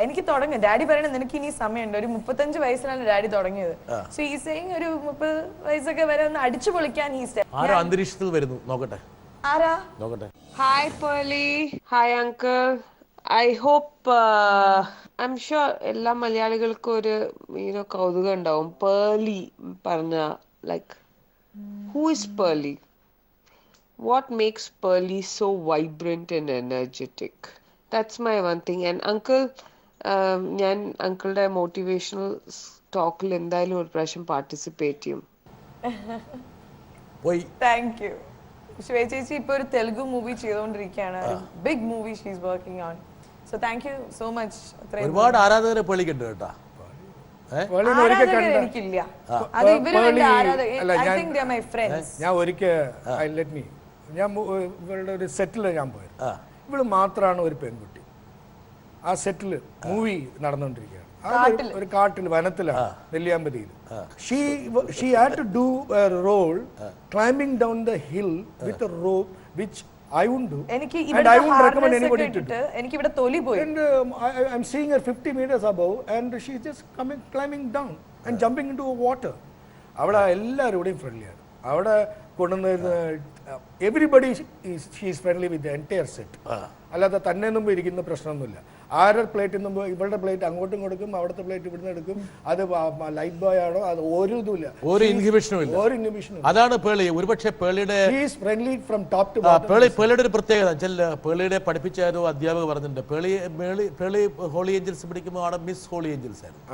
എനിക്ക് തുടങ്ങി ഡാഡി പറയണത് നിനക്ക് ഇനി സമയമുണ്ട്. ഒരു 35 വയസ്സിലാണ് ഡാഡി തുടങ്ങിയത്. സോ ഈ സെയിങ് ഒരു 30 വയസ്സൊക്കെ വരെ ഒന്ന് അടിച്ചു പൊളിക്കാൻ ആരാ അന്തരീക്ഷത്തിൽ വരുന്നു നോക്കട്ടെ. ആരാ നോക്കട്ടെ. Hi Pearle, hi uncle. I hope I'm sure എല്ലാ മലയാളികൾക്കും ഒരു കൗതുകം ഉണ്ടാവും പേളി പറഞ്ഞ like who is Pearle? What makes Pearle so vibrant and energetic? That's my one thing. And uncle, ഞാൻ അങ്കിളുടെ മോട്ടിവേഷണൽ ടോക്കിൽ എന്തായാലും ഒരു പ്രാവശ്യം പാർട്ടിസിപ്പേറ്റ് ചെയ്യും. Thank you. ശ്വേത ചേച്ചി ഇപ്പൊ ഒരു തെലുഗു മൂവി ചെയ്തുകൊണ്ടിരിക്കുകയാണ്. Big movie she is working on. So thank you so much. ഒരുപാട് ആരാധകരെ പേളിക്കുണ്ട് കേട്ടോ. എനിക്കില്ല. അത് ഇവര് മൈ ഫ്രണ്ട്സ്. ഞാൻ ഒരിക്കൽ ഞാൻ ഇവരുടെ ഒരു സെറ്റിൽ ഞാൻ പോയത്. ഇവള് മാത്രമാണ് ഒരു പെൺകുട്ടി. ആ സെറ്റിൽ മൂവി നടന്നുകൊണ്ടിരിക്കുകയാണ്. ഒരു കാട്ടിൽ വനത്തിലാണ്, നെല്ലിയാമ്പതിയിൽ. She had to do a role climbing down the hill with a rope which I won't do. എനിക്ക് And ഇവിടെ I won't recommend harness anybody ഒക്കെ to do. ഇട്ടിട്ട് എനിക്ക് ഇവിടെ തൊലി പോയി. And I'm seeing her 50 meters above and she's just climbing down and jumping into water. അവിടെ എല്ലാവരോടെയും ഫ്രണ്ട്ലിയാണ്. അവിടെ കൊണ്ടുവന്ന എവറിബഡി ഷീസ് ഫ്രണ്ട്ലി വിത്ത് എൻറ്റയർ സെറ്റ്. അല്ലാതെ തന്നെ മുമ്പ് ഇരിക്കുന്ന പ്രശ്നമൊന്നുമില്ല. ആരുടെ പ്ലേറ്റ് മുമ്പ് ഇവളുടെ പ്ലേറ്റ് അങ്ങോട്ടും കൊടുക്കും, അവിടുത്തെ പ്ലേറ്റ് ഇവിടുന്ന് എടുക്കും. അത് ലൈറ്റ് ബോയ് ആണോ, അത് ഒരു ഇതുമില്ല, ഒരു ഇൻഹിബിഷനും ഇല്ല. ഒരു ഇൻഹിബിഷനും. അതാണ് പേളി. ഒരുപക്ഷെ പേളിയുടെ പേളിയുടെ ഒരു പ്രത്യേകത വെച്ചാൽ പേളിയുടെ പഠിപ്പിച്ചാരോ അധ്യാപകർ പറഞ്ഞിട്ടുണ്ട്, പേളി ഹോളി ഏഞ്ചൽസ് പഠിക്കുമ്പോൾ അവിടെ മിസ് ഹോളി ഏഞ്ചൽസ് ആയിരുന്നു.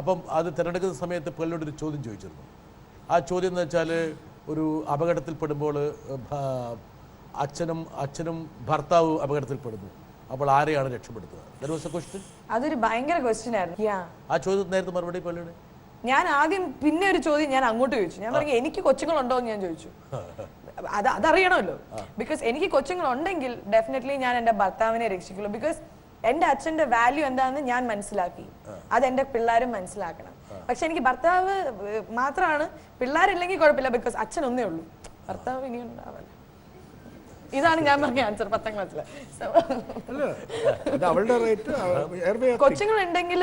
അപ്പം അത് തിരഞ്ഞെടുക്കുന്ന സമയത്ത് പേളിയോട് ഒരു ചോദ്യം ചോദിച്ചിരുന്നു. ആ ചോദ്യം എന്ന് വെച്ചാൽ ഒരു അപകടത്തിൽപ്പെടുമ്പോൾ അച്ഛനും ഭർത്താവ് അപകടത്തിൽപ്പെടുന്നു, അപ്പോൾ ആരെയാണ് രക്ഷപ്പെടുത്തുക? അതൊരു ഭയങ്കര ക്വസ്റ്റ്യൻ ആയിരുന്നു. ആ ചോദ്യം നേരത്തെ മറുപടി പേളിയുടെ ഞാൻ ആദ്യം പിന്നെ ഒരു ചോദ്യം ഞാൻ അങ്ങോട്ട് ചോദിച്ചു. ഞാൻ പറഞ്ഞു എനിക്ക് കൊച്ചുങ്ങളുണ്ടോ എന്ന് ഞാൻ ചോദിച്ചു. അതറിയണമല്ലോ. ബിക്കോസ് എനിക്ക് കൊച്ചുങ്ങളുണ്ടെങ്കിൽ ഡെഫിനറ്റ്ലി ഞാൻ എൻ്റെ ഭർത്താവിനെ രക്ഷിക്കുള്ളൂ. ബിക്കോസ് എൻ്റെ അച്ഛൻ്റെ വാല്യൂ എന്താണെന്ന് ഞാൻ മനസ്സിലാക്കി, അത് എൻ്റെ പിള്ളേരും മനസ്സിലാക്കണം. പക്ഷെ എനിക്ക് ഭർത്താവ് മാത്രമാണ്, പിള്ളേരില്ലെങ്കിൽ കുഴപ്പമില്ല, ബിക്കോസ് അച്ഛൻ ഒന്നേ ഉള്ളൂ, ഭർത്താവ് ഇനിയും ഉണ്ടാവില്ല. ഇതാണ് ഞാൻ പറഞ്ഞ ആൻസർ 10ാം ക്ലാസ്സില്. കൊച്ചുങ്ങളുണ്ടെങ്കിൽ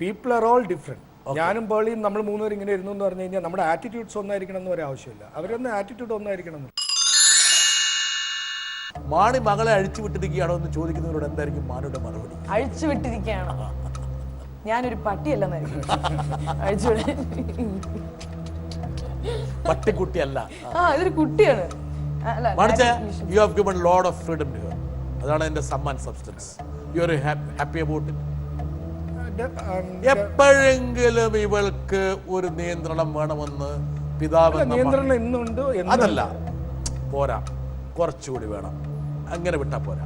പീപ്പിൾ ആർ ഓൾ ഡിഫറെന്റ്. ഞാനും പേളിയും നമ്മൾ മൂന്നുപേരും ഇങ്ങനെ ഇരുന്നു എന്ന് പറഞ്ഞു കഴിഞ്ഞാൽ നമ്മുടെ ആറ്റിറ്റ്യൂഡ്സ് ഒന്നായിരിക്കണം എന്ന് ഒരു ആവശ്യമില്ല. അവരൊന്നും ആറ്റിറ്റ്യൂഡ് ഒന്നായിരിക്കണം. മാണി മകളെ അഴിച്ചു വിട്ടിരിക്കുകയാണോ എന്ന് ചോദിക്കുന്നവരോട് എന്തായിരിക്കും മാണിയുടെ മറുപടി? അഴിച്ചു വിട്ടിരിക്കുകയാണോ? ഞാനൊരു പട്ടിയല്ലെന്നായിരിക്കും. അഴിച്ചു പട്ടിക്കുട്ടിയല്ല, ഇതൊരു കുട്ടിയാണ്. You have given lot of freedom to her. അതാണ് എന്റെ sum and substance. You are happy about it? എപ്പോഴെങ്കിലും ഇവൾക്ക് ഒരു നിയന്ത്രണം വേണമെന്ന് പിതാവ് അതല്ല, പോരാ, കുറച്ചുകൂടി വേണം, അങ്ങനെ വിട്ടാ പോരാ.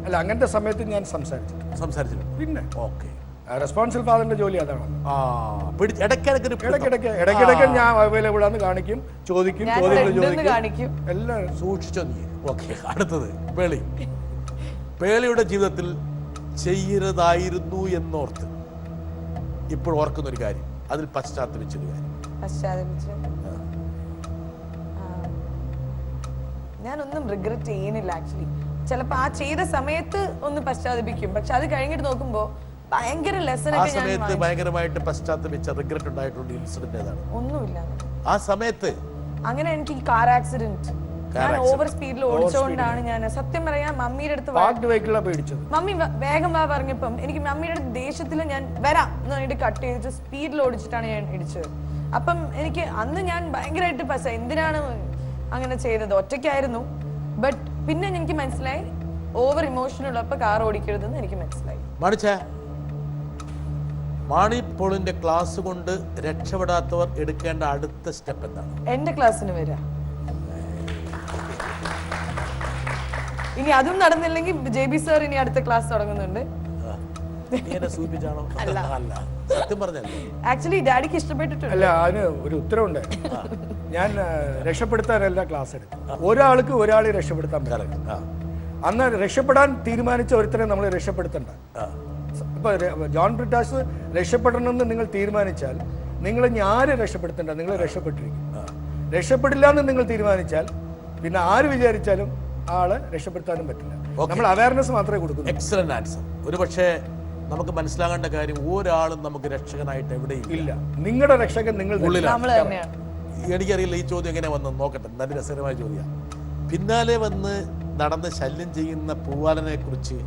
അല്ല, അങ്ങനത്തെ സമയത്ത് ഞാൻ സംസാരിച്ചിട്ടുണ്ട്. പിന്നെ ഓക്കെ, റെസ്പോൺസിബിൾ ഫാദറിന്റെ ജോലി അതാണ്. ഇടയ്ക്കിടയ്ക്ക് ഞാൻ അവൈലബിൾ ആണെന്ന് കാണിക്കും, ചോദിക്കും, എല്ലാം സൂക്ഷിച്ചോ നീ. ഓക്കെ, അടുത്തത് പേളിയുടെ ജീവിതത്തിൽ ചെയ്യരുതായിരുന്നു എന്നോർത്ത് ഇപ്പോൾ ഓർക്കുന്ന ഒരു കാര്യം, അതിൽ പശ്ചാത്തപിച്ചൊരു കാര്യം. ഞാനൊന്നും റിഗ്രറ്റ് ചെയ്യുന്നില്ല ആക്ച്വലി. ചിലപ്പോൾ ആ ചെയ്ത സമയത്ത് ഒന്ന് പശ്ചാത്തപിക്കും, പക്ഷെ അത് കഴിഞ്ഞിട്ട് നോക്കുമ്പോ ഭയങ്കര ലെസൺ ഒക്കെ സമയത്ത് ഭയങ്കരമായിട്ട് പശ്ചാത്തപിച്ച റിഗ്രറ്റ് ഉണ്ടായിട്ടുള്ള ഇൻസിഡന്റ് ഏതാണ്? ഒന്നുമില്ല ആ സമയത്ത്. അങ്ങനെ എനിക്ക് കാർ ആക്സിഡന്റ്, ഞാൻ ഓവർ സ്പീഡിൽ ഓടിച്ചുകൊണ്ടാണ് ഞാൻ സത്യം പറയാം മമ്മിയുടെ അടുത്ത് മമ്മി വേഗം വാ പറഞ്ഞപ്പം എനിക്ക് മമ്മിയുടെ അടുത്ത് ദേഷ്യത്തിൽ ഞാൻ വരാം എന്ന് പറഞ്ഞിട്ട് കട്ട് ചെയ്തിട്ട് സ്പീഡിൽ ഓടിച്ചിട്ടാണ് ഞാൻ ഇടിച്ചത്. അപ്പം എനിക്ക് അന്ന് ഞാൻ ഭയങ്കരമായിട്ട് എന്തിനാണ് അങ്ങനെ ചെയ്തത്, ഒറ്റയ്ക്കായിരുന്നു. ബട്ട് പിന്നെ എനിക്ക് മനസ്സിലായി ഓവർ ഇമോഷണൽ ഉള്ളപ്പോൾ കാർ ഓടിക്കരുതെന്ന് എനിക്ക് മനസ്സിലായി. മാണി പോളിന്റെ ക്ലാസ് കൊണ്ട് രക്ഷപ്പെടാത്തവർ എടുക്കേണ്ട അടുത്ത സ്റ്റെപ്പ് എന്താണ്? എന്റെ ക്ലാസ്സിന് വരാ. ഇനി അതും നടന്നില്ലെങ്കിൽ JB സർ ഇനി അടുത്ത ക്ലാസ് തുടങ്ങുന്നുണ്ട്. സത്യം പറഞ്ഞല്ലേ? ആക്ച്വലി ഡാഡിക്ക് ഇഷ്ടപ്പെട്ടിട്ടുണ്ട്. അല്ല, അതിന് ഒരു ഉത്തരവുണ്ട്. ഞാൻ രക്ഷപ്പെടുത്താനല്ല ക്ലാസ് എടുക്കും, ഒരാൾക്ക് ഒരാളെ രക്ഷപ്പെടുത്താൻ പറ്റും. അന്ന് രക്ഷപ്പെടാൻ തീരുമാനിച്ച ഒരുത്തരെ നമ്മൾ രക്ഷപ്പെടുത്തണ്ട. ഇപ്പൊ ജോൺ ബ്രിട്ടാസ് രക്ഷപ്പെടണമെന്ന് നിങ്ങൾ തീരുമാനിച്ചാൽ നിങ്ങൾ ഇനി ആരെ രക്ഷപ്പെടുത്തണ്ട, നിങ്ങൾ രക്ഷപ്പെട്ടിരിക്കും. രക്ഷപ്പെടില്ല എന്ന് നിങ്ങൾ തീരുമാനിച്ചാൽ പിന്നെ ആര് വിചാരിച്ചാലും ആളെ രക്ഷപ്പെടുത്താനും പറ്റില്ല. നമ്മൾ അവയർനെസ് മാത്രമേ കൊടുക്കൂ. Excellent answer. ഒരു പക്ഷേ നമുക്ക് മനസ്സിലാകേണ്ട കാര്യം, ഒരാളും നമുക്ക് രക്ഷകനായിട്ട് എവിടെയും ഇല്ല. നിങ്ങളുടെ രക്ഷകൻ നിങ്ങൾ. എനിക്കറിയില്ല ഈ ചോദ്യം എങ്ങനെ വന്നു നോക്കട്ടെ, നല്ല രസകരമായ ചോദ്യമാണ്. പിന്നാലെ വന്ന് നടന്ന് ശല്യം ചെയ്യുന്ന പൂവാലനെ കുറിച്ച്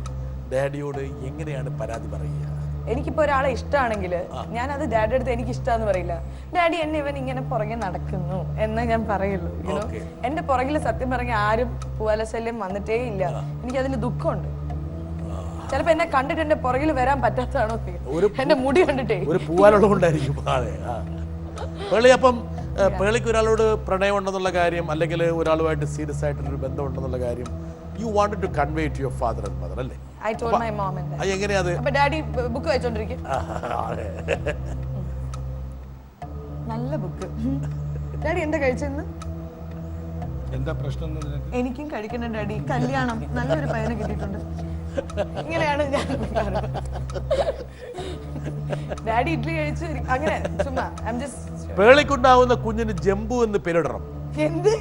ഡാഡിയോട് എങ്ങനെയാണ് പരാതി പറയുക? എനിക്കിപ്പോ ഒരാളെ ഇഷ്ടമാണെങ്കിൽ ഞാൻ അത് ഡാഡിയുടെ അടുത്ത് എനിക്ക് ഇഷ്ടമാന്ന് പറയില്ല. ഡാഡി എന്നെ ഇവൻ ഇങ്ങനെ പുറകെ നടക്കുന്നു എന്നേ ഞാൻ പറയുള്ളൂ. എന്റെ പുറകിൽ സത്യം പറഞ്ഞ ആരും പൂവാല ശല്യം വന്നിട്ടേ ഇല്ല. എനിക്ക് അതിന് ദുഃഖമുണ്ട്. ചിലപ്പോ എന്നെ കണ്ടിട്ട് എന്റെ പുറകിൽ വരാൻ പറ്റാത്തതാണോ, എന്റെ മുടി കണ്ടിട്ടേ ഒരു പൂവാലുള്ളതുകൊണ്ടായിരിക്കും. അപ്പം പേളിക്ക് ഒരാളോട് പ്രണയം ഉണ്ടെന്നുള്ള കാര്യം, അല്ലെങ്കിൽ ഒരാളുമായിട്ട് സീരിയസ് ആയിട്ടൊരു ബന്ധം ഉണ്ടെന്നുള്ള കാര്യം you wanted to convey to your father and mother, അല്ലേ? I told my mom and dad. എങ്ങനെയാ അത്? അപ്പോൾ ഡാഡി ബുക്ക് വായിച്ചോണ്ടിരിക്കും. നല്ല ബുക്ക്. ഡാഡി എന്താ കഴിച്ചെന്ന്? എന്താ പ്രശ്നം? എനിക്കും കഴിക്കണം ഡാഡി, കല്യാണം നല്ലൊരു പയ്യനെ കിട്ടിയിട്ടുണ്ട്. ഇങ്ങനെയാണ് ഞാൻ ഡാഡി ഇഡ്ഡലി കഴിച്ച് അങ്ങനെ ചുമ്മാ. പേളിക്കുണ്ടാവുന്ന കുഞ്ഞിന് ജംബു എന്ന് പേരിടണം. എന്ത്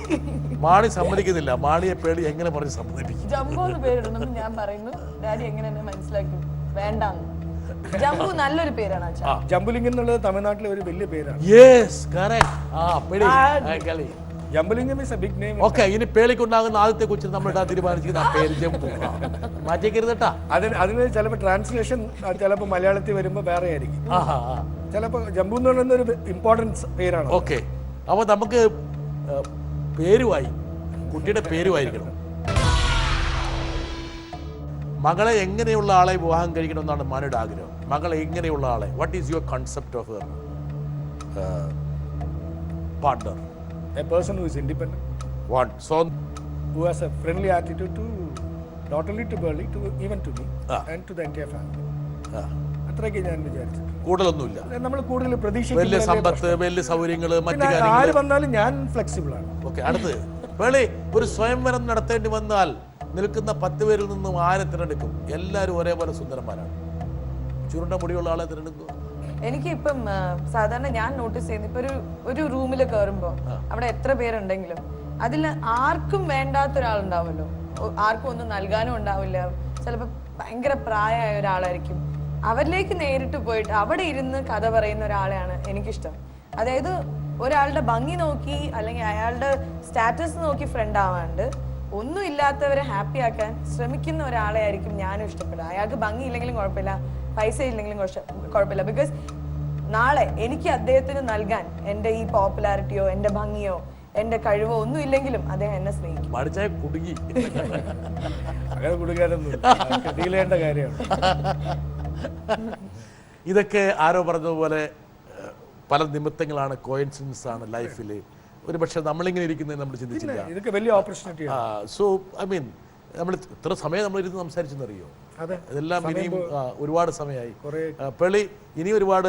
മാണി സമ്മതിക്കുന്നില്ല. മാണിയെ പേളി എങ്ങനെ പറഞ്ഞ് സമ്മതിപ്പിക്കും? ജംബോ എന്ന് പേരിടണം ഞാൻ പറയുന്നു. ഡാഡി എങ്ങനെ എന്നെ മനസ്സിലാക്കും? വേണ്ടാന്ന്. ജംബു നല്ലൊരു പേരാണ് അച്ഛാ. ജംബുലിംഗം എന്നുള്ളത് തമിഴ്നാട്ടിലെ ഒരു വലിയ പേരാണ്. Yes correct. പേളി കളി Jambulingam is a big name. Okay, ഇനി പേളിക്കുണ്ടാകുന്ന ആദ്യത്തെ കൊച്ചിന് നമ്മൾ ഇടാൻ തീരുമാനിച്ചിരിക്കുന്ന ആ പേര് ജംബു. മാറ്റിക്കരുത് കേട്ടാ. അതിന് ചിലപ്പോൾ ട്രാൻസ്ലേഷൻ ചിലപ്പോൾ മലയാളത്തിൽ വരുമ്പോൾ വേറെ ആയിരിക്കും. ചിലപ്പോൾ ജംബു എന്ന് പറയുന്ന ഒരു ഇമ്പോർട്ടൻസ് പേരാണ്. ഓക്കെ, അപ്പൊ നമുക്ക് പേരുമായി, കുട്ടിയുടെ പേരുമായിരിക്കണം. മകളെ എങ്ങനെയുള്ള ആളെ വിവാഹം കഴിക്കണമെന്നാണ് മാണിയുടെ ആഗ്രഹം? മകളെ എങ്ങനെയുള്ള ആളെ? What is your concept of partner? A person who is independent. One. So who has a friendly attitude to not only to Burley, to even to me and to the entire family. അത്രയൊക്കെ ഞാൻ വിചാരിച്ചു. കൂടുതലൊന്നുമില്ല. നമ്മൾ കൂടുതൽ പ്രതീക്ഷിക്കുന്ന വലിയ സമ്പത്ത്, വലിയ സൗകര്യങ്ങൾ, മറ്റു കാര്യങ്ങൾ. ആര് വന്നാലും ഞാൻ ഫ്ലെക്സിബിൾ ആണ്. ഓക്കെ, അടുത്ത് പേളി ഒരു സ്വയംവരം നടത്തേണ്ടി വന്നാൽ നിൽക്കുന്ന 10 പേരിൽ നിന്നും ആരെ തിരഞ്ഞെടുക്കും? എല്ലാവരും ഒരേപോലെ സുന്ദരന്മാരാണ്. ചുരുണ്ട മുടിയുള്ള ആളെ തിരഞ്ഞെടുക്കും. എനിക്ക് ഇപ്പം സാധാരണ ഞാൻ നോട്ടീസ് ചെയ്യുന്നത് ഇപ്പൊ ഒരു റൂമിൽ കയറുമ്പോ അവിടെ എത്ര പേരുണ്ടെങ്കിലും അതിൽ ആർക്കും വേണ്ടാത്ത ഒരാളുണ്ടാവുമല്ലോ. ആർക്കും ഒന്നും നൽകാനും ഉണ്ടാവില്ല. ചിലപ്പോൾ ഭയങ്കര പ്രായമായ ഒരാളായിരിക്കും. അവരിലേക്ക് നേരിട്ട് പോയിട്ട് അവിടെ ഇരുന്ന് കഥ പറയുന്ന ഒരാളെയാണ് എനിക്കിഷ്ടം. അതായത് ഒരാളുടെ ഭംഗി നോക്കി അല്ലെങ്കിൽ അയാളുടെ സ്റ്റാറ്റസ് നോക്കി ഫ്രണ്ട് ആവാണ്ട് ഒന്നും ഇല്ലാത്തവരെ ഹാപ്പി ആക്കാൻ ശ്രമിക്കുന്ന ഒരാളെ ആയിരിക്കും ഞാനും ഇഷ്ടപ്പെടുക. അയാൾക്ക് ഭംഗി ഇല്ലെങ്കിലും കുഴപ്പമില്ല, പൈസ ഇല്ലെങ്കിലും കുഴപ്പമില്ല. ബിക്കോസ് നാളെ എനിക്ക് അദ്ദേഹത്തിന് നൽകാൻ എൻ്റെ ഈ പോപ്പുലാരിറ്റിയോ എൻ്റെ ഭംഗിയോ എൻ്റെ കഴിവോ ഒന്നും ഇല്ലെങ്കിലും അദ്ദേഹം എന്നെ സ്നേഹിക്കും. ഇതൊക്കെ ആരോ പറഞ്ഞതുപോലെ പല നിമിത്തങ്ങളാണ്, കോയിൻസിഡൻസ് ആണ് ലൈഫിൽ. ഒരു പക്ഷെ നമ്മളിങ്ങനെ ഇരിക്കുന്നത് നമ്മൾ ചിന്തിച്ചില്ല. ഇതൊക്കെ വലിയ ഓപ്പർച്യൂണിറ്റി. സോ ഐ മീൻ നമ്മൾ ഇത്ര സമയം നമ്മൾ ഇരുന്ന് സംസാരിച്ചെന്നറിയോ? ഇതെല്ലാം ഇനിയും ഒരുപാട് സമയമായി. പേളി ഇനി ഒരുപാട്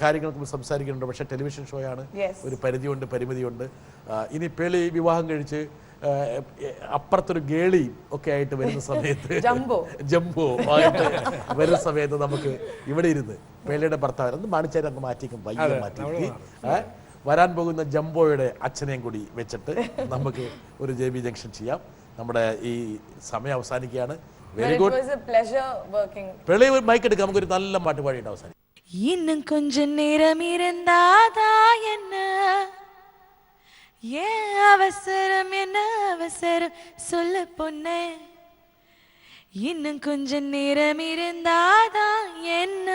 കാര്യങ്ങൾ സംസാരിക്കുന്നുണ്ട്. പക്ഷെ ടെലിവിഷൻ ഷോ ആണ്, ഒരു പരിധിയുണ്ട്, പരിമിതിയുണ്ട്. ഇനി പേളി വിവാഹം കഴിച്ച് അപ്പുറത്തൊരു ഗേളി ഒക്കെ ആയിട്ട് വരുന്ന സമയത്ത്, ജംബോ ആയിട്ട് വരുന്ന സമയത്ത് നമുക്ക് ഇവിടെ ഇരുന്ന് പേളിയുടെ ഭർത്താവ് ഒന്ന് മാണിച്ചാരി അങ്ങ് മാറ്റിക്കും, വയ്യ മാറ്റി വരാൻ പോകുന്ന ജംബോയുടെ അച്ഛനെയും കൂടി വെച്ചിട്ട് നമുക്ക് ഒരു JB ജംഗ്ഷൻ ചെയ്യാം. നമ്മുടെ ഈ സമയം അവസാനിക്കുകയാണ്. Very good. പേളി മൈക്ക് എടുക്കാം, നമുക്കൊരു നല്ല പാട്ട് പാടിയിട്ട് അവസാനിക്കും. இன்னும் கொஞ்ச நேரம் இருந்தாதா என்ன, ஏன் அவசரம், என்ன அவசரம் சொல்ல பொண்ணே. இன்னும் கொஞ்ச நேரம் இருந்தாதா என்ன,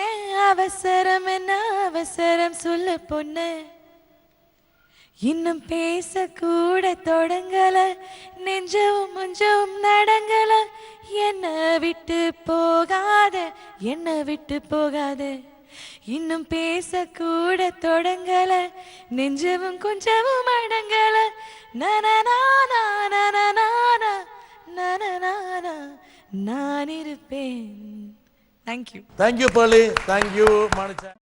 ஏன் அவசரம், என்ன அவசரம் சொல்ல பொண்ணே. இன்னும் பேச கூட தொடங்கல, நெஞ்சவும் முஞ்சவும் நடங்கல. என்ன விட்டு போகாத, என்ன விட்டு போகாத. இன்னும் பேச கூட தொடங்கல, நெஞ்சவும் கொஞ்சவும் அடங்கல. நனநானா நனநானா நனநானா நான் இருப்பேன். Thank you. Thank you, Pearly. Thank you, Manichan.